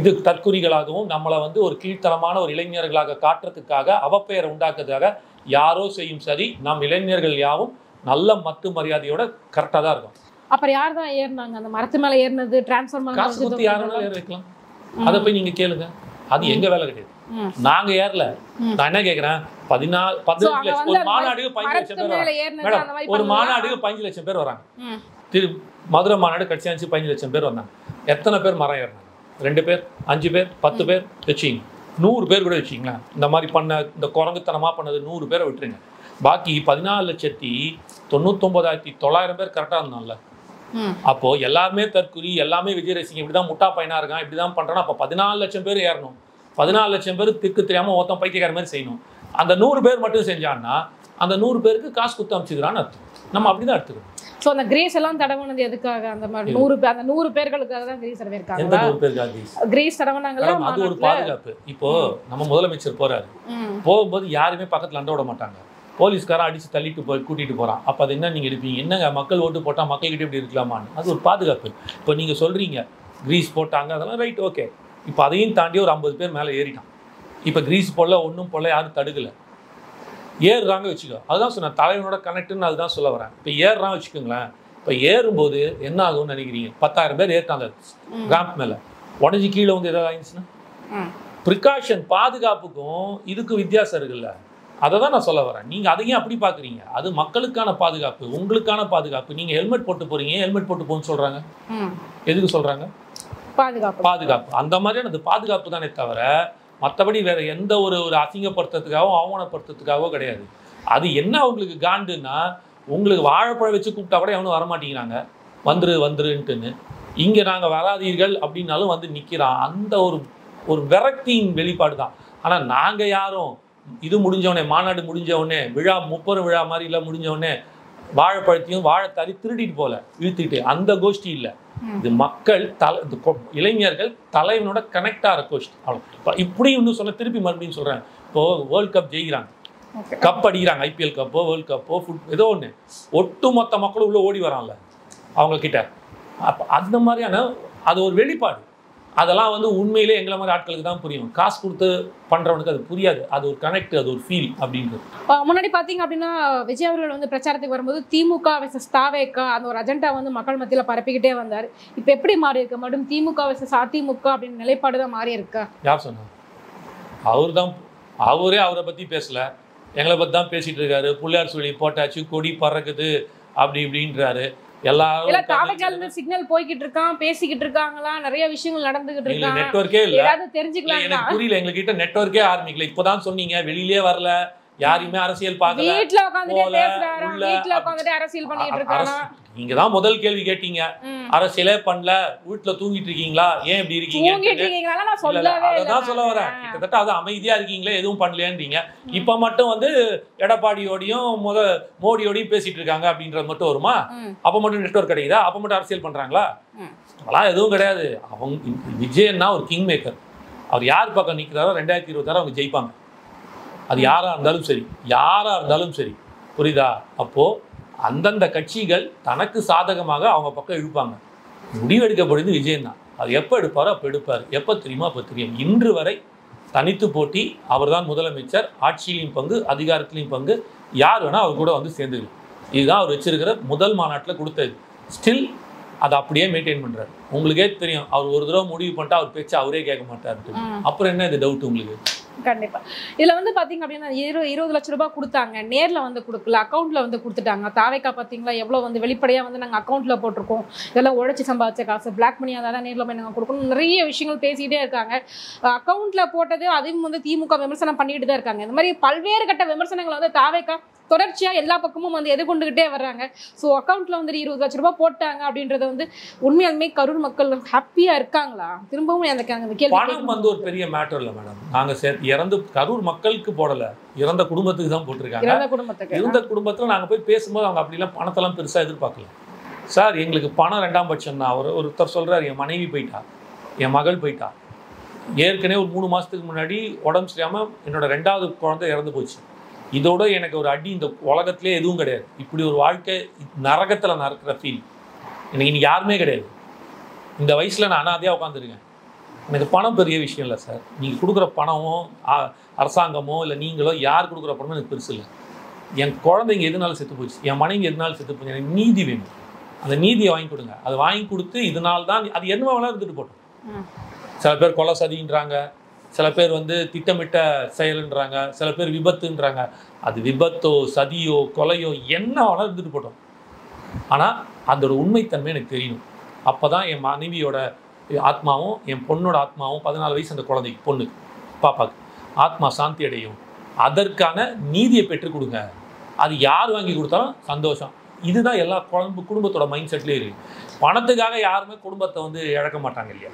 இது தற்குறிகளாகவும் நம்மளை வந்து ஒரு கீழ்த்தரமான ஒரு இளைஞர்களாக காட்டுறதுக்காக அவப்பெயரை உண்டாக்குறதுக்காக யாரோ செய்யும் சரி நம் இளைஞர்கள் யாவும் நல்ல மத்து மரியாதையோட கரெக்டாக தான் இருக்கும். அப்புறம் யார் தான் ஏறினாங்க அந்த மரத்து மேலே ஏறினது? டிரான்ஸ்ஃபார்மர் காசு கொடுத்து யாரும் ஏற வைக்கலாம். அதை போய் நீங்க கேளுங்க. அது எங்க வேலை கிடையாது. நாங்க ஏறல. நான் என்ன கேக்குறேன், 15 லட்சம் ஒரு மாநாடுக்கு 15 லட்சம் பேர் வராங்க. ஒரு மாநாடுக்கு 15 லட்சம் பேர் வராங்க. மதுரை மாநாடு கட்சியாச்சு 15 லட்சம் பேர் வந்தாங்க. எத்தனை பேர் மரம் ஏறினாங்க? 2 பேர், 5 பேர், 10 பேர் வச்சுங்க. 100 பேர் கூட வச்சுங்களேன். இந்த மாதிரி பண்ண இந்த குரங்குத்தனமா பண்ணது 100 பேரை விட்டுருங்க. பாக்கி 14,99,900 பேர் கரெக்டா இருந்தாங்கல்ல. அப்போ எல்லாருமே தற்குறி, எல்லாமே விஜய் ரசிகன், இப்படிதான் முட்டா பையனா இருக்கான், இப்படிதான் பண்றான். அப்ப 14 லட்சம் பேர் ஏறணும். 14 லட்சம் பேர் திக்கு தெரியாம ஒருத்தன் பைத்தியக்கார மாதிரி செய்யணும். அந்த 100 பேர் மட்டும் செஞ்சான்னா அந்த 100 பேருக்கு காசு குத்து அமைச்சுக்கிறான்னு அர்த்தம். நம்ம அப்படிதான் எடுத்துக்கணும். ஸோ அந்த கிரேஸ் எல்லாம் தடவுனது எதுக்காக? அந்த மாதிரி 100 பேர்களுக்காக தான் கிரேஸ் தடவிருக்காங்க. எந்த 100 பேருக்காக கிரேஸ் தடவுனாங்களா? அது ஒரு பாதுகாப்பு. இப்போ நம்ம முதலமைச்சர் போறாரு, போகும்போது யாருமே பக்கத்துல அண்ட விட மாட்டாங்க. போலீஸ்காரன் அடிச்சு தள்ளிட்டு போய் கூட்டிட்டு போறான். அப்ப அது என்ன நீங்க எடுப்பீங்க? என்னங்க மக்கள் ஓட்டு போட்டா மக்கள்கிட்ட இப்படி இருக்கலாமான்னு? அது ஒரு பாதுகாப்பு. இப்போ நீங்க சொல்றீங்க கிரீஸ் போட்டாங்க, அதெல்லாம் ரைட், ஓகே. இப்போ அதையும் தாண்டி ஒரு 50 பேர் மேலே ஏறிட்டான். இப்போ கிரீஸ் போடல, ஒன்றும் போடல, யாரும் தடுக்கல, ஏறுறாங்க வச்சுக்கோ. அதுதான் சொன்னேன், தலைவனோட கனெக்ட்னு அதுதான் சொல்ல வரேன். இப்போ ஏறுறான் வச்சுக்கோங்களேன். இப்போ ஏறும்போது என்ன ஆகும்னு நினைக்கிறீங்க? 10,000 பேர் ஏற்றாங்க ரேம்ப் மேலே, உடஞ்சி கீழே வந்து எதாவது ஆயிடுச்சுன்னா ப்ரிகாஷன், பாதுகாப்புக்கும் இதுக்கு வித்தியாசம் இருக்குல்ல. அதை தான் நான் சொல்ல வரேன். நீங்கள் அதையும் அப்படி பார்க்குறீங்க. அது மக்களுக்கான பாதுகாப்பு, உங்களுக்கான பாதுகாப்பு. நீங்கள் ஹெல்மெட் போட்டு போகிறீங்க, ஹெல்மெட் போட்டு போன்னு சொல்கிறாங்க. எதுக்கு சொல்கிறாங்க? பாதுகாப்பு. அந்த மாதிரியான அது பாதுகாப்பு தானே தவிர மற்றபடி வேற எந்த ஒரு அசிங்கப்படுத்துறதுக்காகவோ அவமானப்படுத்துறதுக்காகவோ கிடையாது. அது என்ன உங்களுக்கு காண்டுன்னா, உங்களுக்கு வாழைப்பழம் வச்சு கூப்பிட்டா கூட எவனும் வரமாட்டேங்கிறாங்க, வந்துருன்ட்டுன்னு. இங்கே நாங்கள் வராதீர்கள் அப்படின்னாலும் வந்து நிற்கிறான். அந்த ஒரு விரக்தியின் வெளிப்பாடு தான். ஆனால் நாங்கள் யாரும் இது முடிஞ்சவனே, மாநாடு முடிஞ்சவனே, விழா 30 விழா மாதிரி இல்லை முடிஞ்சவனே வாழைப்பழத்தையும் வாழைத்தாரி திருடிட்டு போல இழுத்துட்டு அந்த கோஷ்டி இல்லை. இது மக்கள் இளைஞர்கள் தலைவனோட கனெக்ட் ஆகிற கோஷ்டி. அவ்வளோ. இப்படி இன்னும் சொன்ன திருப்பி மறுபடியும் சொல்கிறேன். இப்போது வேர்ல்ட் கப் ஜெயிக்கிறாங்க, கப் அடிக்கிறாங்க, ஐபிஎல் கப்போ வேர்ல்ட் கப்போ ஏதோ ஒன்று, ஒட்டு மொத்த மக்களும் உள்ளே ஓடி வரான்ல அவங்கக்கிட்ட. அப்போ அந்த மாதிரியான அது ஒரு வெளிப்பாடு. அதெல்லாம் வந்து உண்மையிலே எங்களை மாதிரி ஆட்களுக்கு தான் புரியும். காசு கொடுத்து பண்ணுறவனுக்கு அது புரியாது. அது ஒரு கனெக்ட், அது ஒரு ஃபீல் அப்படின்றது. முன்னாடி பார்த்தீங்க அப்படின்னா விஜய் அவர்கள் வந்து பிரச்சாரத்துக்கு வரும்போது திமுக வெர்சஸ் தாவேகா அந்த ஒரு அஜெண்டா வந்து மக்கள் மத்தியில் பரப்பிக்கிட்டே வந்தார். இப்போ எப்படி மாறி இருக்கு? மட்டும் திமுக வெர்சஸ் அதிமுக அப்படின்னு நிலைப்பாடு தான் மாறி இருக்கா? யார் சொன்னார்? அவரே அவரை பற்றி பேசலை, எங்களை பற்றி தான் பேசிகிட்டு இருக்காரு. பிள்ளையார் சொல்லி போட்டாச்சு, கொடி பறக்குது அப்படி இப்படின்றாரு. எல்லாரும் சிக்னல் போய்கிட்டு இருக்கான், பேசிக்கிட்டு இருக்காங்களா, நிறைய விஷயங்கள் நடந்துகிட்டு இருக்காங்க. நெட்வொர்க்கே இல்ல, தெரிஞ்சுக்கலாம். எனக்கு புரியல, எங்ககிட்ட நெட்வொர்க்கே ஆரம்பிக்கல. இப்பதான் சொன்னீங்க வெளியிலே வரல, யாரையுமே அரசியல் பார்க்கல, வீட்ல உட்கார்ந்துட்டே பேசுறாரு, வீட்ல உட்கார்ந்துட்டே அரசியல் பண்ணிட்டு இருக்காங்க. நீங்க தான் முதல் கேள்வி கேட்டீங்க, அரசியலே பண்ணல, வீட்டுல தூங்கிட்டு இருக்கீங்களா, ஏன் இப்படி இருக்கீங்க? அதான் சொல்ல வரேன். கிட்டத்தட்ட அது அமைதியா இருக்கீங்களே, எதுவும் பண்ணலையன்றீங்க. இப்ப மட்டும் வந்து எடப்பாடியோடையும் மோடியோடையும் பேசிட்டு இருக்காங்க அப்படின்றது மட்டும் வருமா? அப்ப மட்டும் நெட்வொர்க் கிடைக்குதா? அப்ப மட்டும் அரசியல் பண்றாங்களா? அதெல்லாம் எதுவும் கிடையாது. அவங்க விஜயன்னா ஒரு கிங் மேக்கர். அவர் யார் பக்கம் நிற்கிறாரோ 2026 அவங்க ஜெயிப்பாங்க. அது யாரா இருந்தாலும் சரி, புரியுதா? அப்போ அந்தந்த கட்சிகள் தனக்கு சாதகமாக அவங்க பக்கம் இழுப்பாங்க. முடிவெடுக்கப்படுது விஜயன் தான். அது எப்போ எடுப்பாரோ அப்போ எடுப்பார். எப்போ தெரியுமோ அப்போ தெரியும். இன்று வரை தனித்து போட்டி, அவர் தான் முதலமைச்சர், ஆட்சியிலையும் பங்கு, அதிகாரத்திலையும் பங்கு, யார் வேணால் அவர் கூட வந்து சேர்ந்துது. இதுதான் அவர் வச்சிருக்கிற முதல் மாநாட்டில் கொடுத்தது. ஸ்டில் அதை அப்படியே மெயின்டைன் பண்ணுறாரு. உங்களுக்கே தெரியும், அவர் ஒரு தடவை முடிவு பண்ணிட்டா அவர் பேச்சு அவரே கேட்க மாட்டார். அப்புறம் என்ன இது டவுட் உங்களுக்கு? கண்டிப்பா. இதுல வந்து பாத்தீங்க அப்படின்னா 20 லட்சம் ரூபாய் கொடுத்தாங்க, நேர்ல வந்து கொடுக்கல, அக்கௌண்ட்ல வந்து கொடுத்துட்டாங்க. தாவேக்கா பாத்தீங்களா எவ்வளவு வந்து வெளிப்படையா வந்து நாங்க அக்கௌண்ட்ல போட்டிருக்கோம், இதெல்லாம் உழைச்சி சம்பாதிச்ச காசு, பிளாக் மணி, அதான் நேர்ல போய் நாங்க கொடுக்கணும், நிறைய விஷயங்கள் பேசிக்கிட்டே இருக்காங்க. அக்கௌண்ட்ல போட்டது அதையும் வந்து திமுக விமர்சனம் பண்ணிட்டு தான் இருக்காங்க. இந்த மாதிரி பல்வேறு கட்ட விமர்சனங்களை வந்து தாவேக்கா தொடர்ச்சியா எல்லா பக்கமும் வந்து எதிர்கொண்டுகிட்டே வர்றாங்க. ஸோ அக்கௌண்ட்ல வந்து 20 லட்சம் ரூபாய் போட்டாங்க அப்படின்றத வந்து உண்மையாலுமே கரூர் மக்கள் ஹாப்பியா இருக்காங்களா? திரும்பவும் அந்த கேள்வி. பணம் வந்து ஒரு பெரிய மேட்டர் இல்லை மேடம். நாங்க இறந்து கரூர் மக்களுக்கு போடல, இறந்த குடும்பத்துக்கு தான் போட்டிருக்காங்க. இருந்த குடும்பத்துல நாங்க போய் பேசும்போது அவங்க அப்படிலாம் பணத்தெல்லாம் பெருசா எதிர்பார்க்கல. சார் எங்களுக்கு பணம் 2ஆம் பட்சம் தான். ஒருத்தர் சொல்றாரு, என் மனைவி போயிட்டா, என் மகள் போயிட்டா, ஏற்கனவே ஒரு 3 மாசத்துக்கு முன்னாடி உடம்பு சரியாம என்னோட 2வது குழந்தை இறந்து போச்சு. இதோட எனக்கு ஒரு அடி இந்த உலகத்திலே எதுவும் கிடையாது. இப்படி ஒரு வாழ்க்கை நரகத்தில் நடக்கிற ஃபீல் எனக்கு இன்னைக்கு யாருமே கிடையாது. இந்த வயசில் நான் அனாதையாக உட்காந்துருக்கேன். எனக்கு பணம் பெரிய விஷயம் இல்லை சார். நீங்கள் கொடுக்குற பணமோ அரசாங்கமோ இல்லை நீங்களோ யார் கொடுக்குற பணமோ எனக்கு பெருசு இல்லை. என் குழந்தைங்க எதுனாலும் செத்து போச்சு, என் மனைவி எதுனாலும் செத்து போச்சு, எனக்கு நீதி வேணும். அந்த நீதியை வாங்கி கொடுங்க. அதை வாங்கி கொடுத்து இதனால தான் அது என்ன வேணாலும் இருந்துட்டு போட்டோம். சில பேர் கொலை சதின்றாங்க, சில பேர் வந்து திட்டமிட்ட செயல்ன்றாங்க, சில பேர் விபத்துன்றாங்க. அது விபத்தோ சதியோ கொலையோ என்ன வேணாலும் இருந்துட்டு போட்டோம். ஆனால் அதோட உண்மைத்தன்மை எனக்கு தெரியணும். அப்போ தான் என் மனைவியோட ஆத்மாவும் என் பொண்ணோட ஆத்மாவும் 14 வயசு அந்த குழந்தைக்கு பொண்ணுக்கு பாப்பாவுக்கு ஆத்மா சாந்தி அடையும். அதற்கான நீதியை பெற்றுக் கொடுங்க. அது யார் வாங்கி கொடுத்தாலும் சந்தோஷம். இதுதான் எல்லா குடும்பத்தோட மைண்ட் செட்லேயே இருக்கு. பணத்துக்காக யாருமே குடும்பத்தை வந்து இழக்க மாட்டாங்க இல்லையா?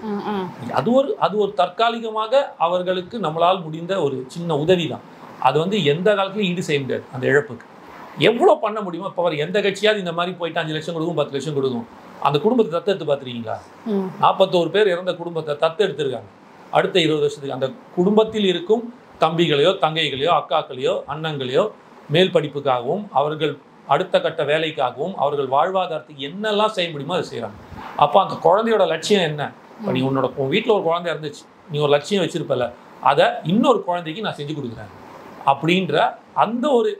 அது ஒரு தற்காலிகமாக அவர்களுக்கு நம்மளால் முடிந்த ஒரு சின்ன உதவி தான். அது வந்து எந்த காலத்துலையும் ஈடு செய்ய முடியாது அந்த இழப்புக்கு. எவ்வளோ பண்ண முடியுமோ இப்போ அவர் எந்த கட்சியாவது இந்த மாதிரி போயிட்டு 5 லட்சம் கொடுக்கும் 10 லட்சம் கொடுக்கும். அந்த குடும்பத்தை தத்தெடுத்து பார்த்துருக்கீங்களா? 41 பேர் இறந்த குடும்பத்தை தத்தெடுத்துருக்காங்க. அடுத்த 20 வருஷத்துக்கு அந்த குடும்பத்தில் இருக்கும் தம்பிகளையோ தங்கைகளையோ அக்காக்களையோ அண்ணங்களையோ மேல் படிப்புக்காகவும் அவர்கள் அடுத்த கட்ட வேலைக்காகவும் அவர்கள் வாழ்வாதாரத்துக்கு என்னெல்லாம் செய்ய முடியுமோ அதை செய்கிறாங்க. அப்போ அந்த குழந்தையோட லட்சியம் என்ன? இப்போ நீ உன் வீட்டில் ஒரு குழந்தை இருந்துச்சு, நீ ஒரு லட்சியம் வச்சிருப்பல, அதை இன்னொரு குழந்தைக்கு நான் செஞ்சு கொடுக்குறேன் அப்படின்ற அந்த ஒரு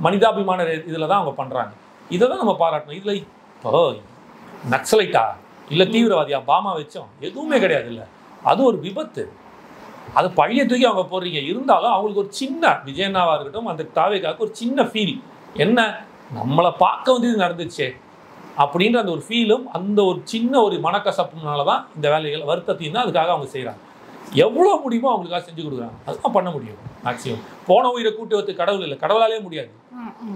மனிதாபிமான இதில் தான் அவங்க பண்ணுறாங்க. இதை தான் நம்ம பாராட்டணும். இதில் இப்போ நக்சலைட்டா இல்லை தீவிரவாதியா பாமா வச்சோம் எதுவுமே கிடையாது. இல்லை, அது ஒரு விபத்து. அது பழைய தூக்கி அவங்க போடுறீங்க. இருந்தாலும் அவங்களுக்கு ஒரு சின்ன விஜயண்ணாவாக இருக்கட்டும் அந்த தாவேக்காவுக்கு ஒரு சின்ன ஃபீல், என்ன நம்மளை பார்க்க வந்து இது நடந்துச்சே அப்படின்ற அந்த ஒரு ஃபீலும் அந்த ஒரு சின்ன ஒரு மனக்கசப்புனால தான் இந்த வேலைகள் வருத்தத்தையும் தான் அதுக்காக அவங்க செய்கிறாங்க. எவ்வளோ முடியுமோ அவங்களுக்காக செஞ்சு கொடுக்குறாங்க. அதுதான் பண்ண முடியும். மேக்ஸிமம் போன உயிரை கூட்டி வைத்து கடவுள் இல்லை, கடவுளாலே முடியாது.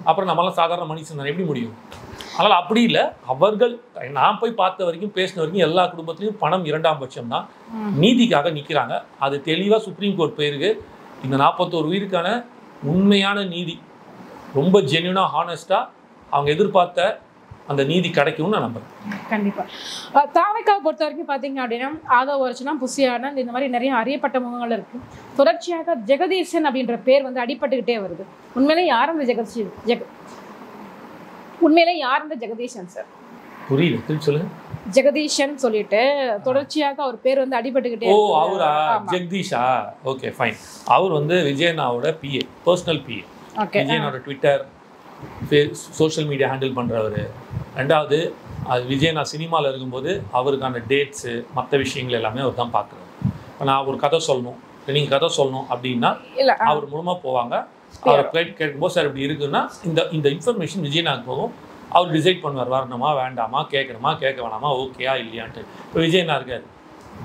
அப்புறம் நம்மளாம் சாதாரண மனுஷன் தான் எப்படி முடியும்? அதனால் அப்படி இல்லை. அவர்கள் நான் போய் பார்த்த வரைக்கும் பேசின வரைக்கும் எல்லா குடும்பத்திலையும் பணம் 2ஆம் பட்சம் தான். நீதிக்காக நிற்கிறாங்க. அது தெளிவாக சுப்ரீம் கோர்ட் போயிருக்கு. இந்த 41 உயிருக்கான உண்மையான நீதி ரொம்ப ஜென்யூனாக ஹானஸ்ட்டாக அவங்க எதிர்பார்த்த அந்த நீதி கிடைக்கும்னு நான் நம்புறேன். கண்டிப்பாக தாவேக்காவை பொறுத்த வரைக்கும் பார்த்தீங்க அப்படின்னா ஆதவ அர்ச்சனா, புஷி ஆனந்த் இந்த மாதிரி நிறைய அறியப்பட்ட முகங்கள் இருக்கு. தொடர்ச்சியாக ஜெகதீசன் அப்படின்ற பேர் வந்து அடிபட்டுக்கிட்டே வருது. உண்மையிலே யார் அந்த ஜெகதீஷன் சார்? புரியல, திருப்பி சொல்லுங்க. ஜெகதீஷன் சொல்லிட்டு தொடர்ச்சியாக அவர் பேர் வந்து அடிபட்டுக்கிட்டே. ஓ, அவரா? ஜெகதீஷா? Okay fine. அவர் வந்து விஜயண்ணாவோட பிஏ, பர்சனல் பிஏ. விஜயனோட ட்விட்டர் சோஷியல் மீடியா ஹேண்டில் பண்ணுறவர். ரெண்டாவது அது விஜயண்ணா சினிமாவில் இருக்கும்போது அவருக்கான டேட்ஸு மற்ற விஷயங்கள் எல்லாமே அவர் தான் பார்க்குறாரு. இப்போ நான் ஒரு கதை சொல்லணும், நீங்கள் கதை சொல்லணும் அப்படின்னா அவர் மூலமாக போவாங்க. அவரை கேட்கும்போது சார் இப்படி இருக்குன்னா இந்த இன்ஃபர்மேஷன் விஜயண்ணாவுக்கு போகும். அவர் டிசைட் பண்ணுவார், வரணுமா வேண்டாமா, கேட்கணுமா கேட்க வேணாமா, ஓகேயா இல்லையான்ட்டு. இப்போ விஜயண்ணா இருக்கார்,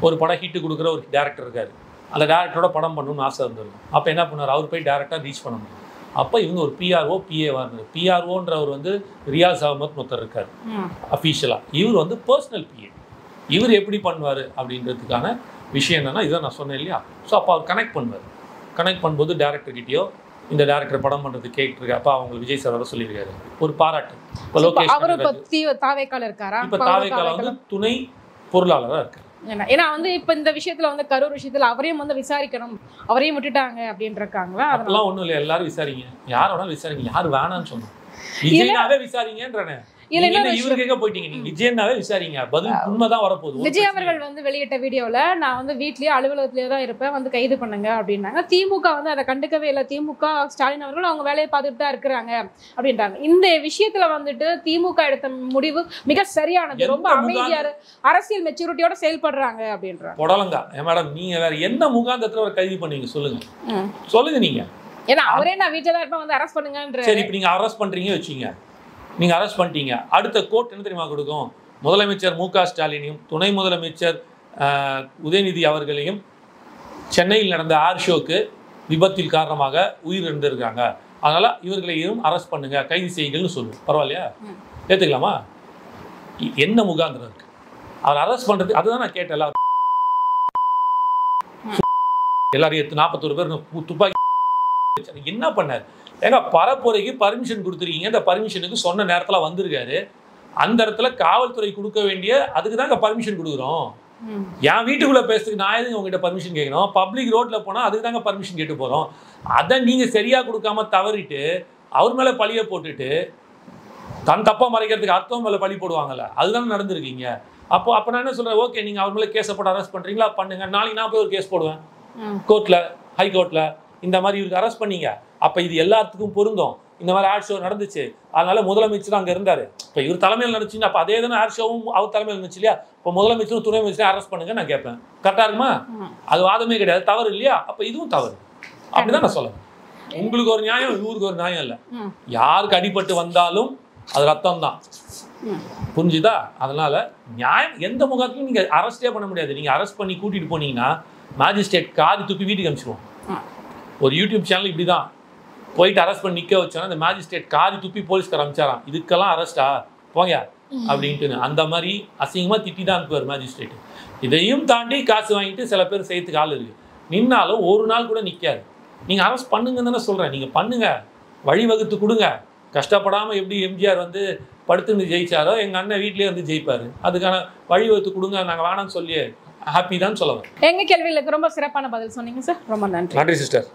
ஒரு படம் ஹிட்டு கொடுக்குற ஒரு டேரக்டர் இருக்கார். அந்த டேரக்டரோட படம் பண்ணணும்னு ஆசை இருந்திருக்கும். அப்போ என்ன பண்ணுவார், அவர் போய் டேரக்டாக ரீச் பண்ண முடியும். அப்போ இவங்க ஒரு பிஆர்ஓ பிஏவாக இருந்தார். பிஆர்ஓன்றவர் வந்து ரியாஸ் அகமத் ஒருத்தர் இருக்கார் அஃபீஷியலாக. இவர் வந்து பர்சனல் பிஏ. இவர் எப்படி பண்ணுவார் அப்படின்றதுக்கான விஷயம் என்னென்னா இதை நான் சொன்னேன் இல்லையா? ஸோ அப்போ அவர் கனெக்ட் பண்ணுவார். கனெக்ட் பண்ணும்போது டேரக்டர்கிட்டயோ இந்த டேரக்டர் படம் பண்ணுறது கேட்டுருக்கு. அப்போ அவங்க விஜய் சார் வர சொல்லியிருக்காரு, ஒரு பாராட்டு. இப்போ லோகேஷ் தாவேக்கால இருக்காரா? இப்போ தாவேக்கால வந்து துணை பொருளாளராக இருக்கார். ஏன்னா வந்து இப்ப இந்த விஷயத்துல வந்து கரூர் விஷயத்துல அவரையும் வந்து விசாரிக்கணும், அவரையும் விட்டுட்டாங்க அப்படின்னு இருக்காங்களா? அதெல்லாம் ஒண்ணும் இல்லை, எல்லாரும் விசாரிங்க, யார் வேணாலும் விசாரிங்க. யார் வேணான்னு சொன்னோம்? விஜயனாவே விசாரிங்கன்றேன். இவரு கேட்க போயிட்டீங்க, நீங்க விஜயனாவே விசாரிங்க, பதில் உண்மைதான் வரப்போகுது. விஜய் அவர்கள் வந்து வெளியிட்ட வீடியோல நான் வந்து வீட்லயே அலுவலகத்திலேயே தான் இருப்பேன், வந்து கைது பண்ணுங்க அப்படின்னாங்க. திமுக வந்து அதை கண்டுக்கவே இல்லை. திமுக ஸ்டாலின் அவர்கள் அவங்க வேலையை பார்த்துட்டு தான் இருக்கிறாங்க அப்படின்றாங்க. இந்த விஷயத்துல வந்துட்டு திமுக எடுத்த முடிவு மிக சரியானது, ரொம்ப அமைதியாரு அரசியல் மெச்சூரிட்டியோட செயல்படுறாங்க அப்படின்றாங்க. போடலங்க மேடம், நீங்க வேற என்ன முகாந்தத்துல ஒரு கைது பண்ணுவீங்க சொல்லுங்க, சொல்லுங்க நீங்க. ஏன்னா அவரே நான் வீட்டுல தான் இருப்பேன், வந்து அரெஸ்ட் பண்ணுங்கன்ற. சரி, இப்ப நீங்க அரெஸ்ட் பண்றீங்க வச்சுங்க, நீங்க அரெஸ்ட் பண்ணிட்டீங்க. அடுத்த கோர்ட் என்ன தெரியுமா கொடுக்கும்? முதலமைச்சர் மு.க. ஸ்டாலினையும் துணை முதலமைச்சர் உதயநிதி அவர்களையும் சென்னையில் நடந்த ஏர் ஷோக்கு விபத்தில் காரணமாக உயிர் இழந்திருக்காங்க, அதனால இவர்களையும் அரெஸ்ட் பண்ணுங்க, கைது செய்யுங்கள்னு சொல்லுவோம். பரவாயில்லையா? ஏத்துக்கலாமா? என்ன முகாந்திரம் இருக்கு அவர் அரெஸ்ட் பண்றது? அதுதான் நான் கேட்டேன். எல்லாரும் 41 பேர் துப்பாக்கி என்ன பண்ணார்? ஏங்க பரப்புரைக்கு பர்மிஷன் கொடுத்துருக்கீங்க, இந்த பர்மிஷனுக்கு சொன்ன நேரத்தில் வந்திருக்காரு. அந்த இடத்துல காவல்துறை கொடுக்க வேண்டிய அதுக்கு தாங்க பர்மிஷன் கொடுக்குறோம். என் வீட்டுக்குள்ளே பேசுறதுக்கு நான் எதுவும் உங்ககிட்ட பர்மிஷன் கேட்கணும்? பப்ளிக் ரோட்டில் போனால் அதுக்கு தாங்க பர்மிஷன் கேட்டு போகிறோம். அதை நீங்கள் சரியாக கொடுக்காம தவறிட்டு அவர் மேலே பழியை போட்டுட்டு தன் தப்பாக மறைக்கிறதுக்கு அர்த்தம் மேலே பழி போடுவாங்கல்ல, அதுதானே நடந்திருக்கீங்க. அப்போ நான் என்ன சொல்கிறேன், ஓகே நீங்கள் அவர் மேலே கேஸை போட்டு அரெஸ்ட் பண்ணுறீங்களா, பண்ணுங்க. நாளைக்கு நான் போய் ஒரு கேஸ் போடுவேன் கோர்ட்டில், ஹைகோர்ட்டில். இந்த மாதிரி இவருக்கு அரெஸ்ட் பண்ணீங்க, அப்போ இது எல்லாத்துக்கும் பொருந்தும். இந்த மாதிரி ஏர் ஷோ நடந்துச்சு, அதனால முதலமைச்சர் அங்கே இருந்தார். இப்போ இவர் தலைமையில் நடந்துச்சுன்னா அப்போ அதே தானே ஏர் ஷோவும் அவர் தலைமையில் இருந்துச்சு இல்லையா? இப்போ முதலமைச்சரும் துணை அமைச்சரும் அரெஸ்ட் பண்ணுங்க நான் கேட்பேன். கரெக்டாக இருக்குமா? அது வாதமே கிடையாது, தவறு இல்லையா? அப்போ இதுவும் தவறு. அப்படிதான் நான் சொல்லுவேன். உங்களுக்கு ஒரு நியாயம், இவருக்கு ஒரு நியாயம் இல்லை. யாருக்கு அடிபட்டு வந்தாலும் அது ரத்தம் தான், புரிஞ்சுதா? அதனால நியாயம் எந்த முகாத்திலும் நீங்க அரெஸ்டே பண்ண முடியாது. நீங்க அரெஸ்ட் பண்ணி கூட்டிட்டு போனீங்கன்னா மேஜிஸ்ட்ரேட் காரி துப்பி வீட்டுக்கு அனுப்பிச்சிடுவோம். ஒரு யூடியூப் சேனல் இப்படிதான் போயிட்டு அரெஸ்ட் பண்ணி நிற்க வச்சோன்னா அந்த மேஜிஸ்ட்ரேட் காரி துப்பி போலீஸ்கார அனுப்பிச்சாராம், இதுக்கெல்லாம் அரெஸ்டா போங்க அப்படின்ட்டு. அந்த மாதிரி அசிங்கமா திட்டி தான் அனுப்புவார் மேஜிஸ்ட்ரேட். இதையும் தாண்டி காசு வாங்கிட்டு சில பேர் செய்யறதுக்கு ஆள் இருக்கு. நின்னாலும் ஒரு நாள் கூட நிற்காது. நீங்கள் அரெஸ்ட் பண்ணுங்கன்னு தானே சொல்கிறேன். நீங்கள் பண்ணுங்க, வழிவகுத்து கொடுங்க. கஷ்டப்படாமல் எப்படி எம்ஜிஆர் வந்து படுத்துன்னு ஜெயிச்சாரோ எங்கள் அண்ணன் வீட்லேயே வந்து ஜெயிப்பார். அதுக்கான வழிவகுத்து கொடுங்க, நாங்கள் வேணாம்னு சொல்லி ஹாப்பி தான் சொல்லுவேன். எங்கள் கேள்விகளுக்கு ரொம்ப சிறப்பான பதில் சொன்னீங்க சார், ரொம்ப நன்றி. நன்றி சிஸ்டர்.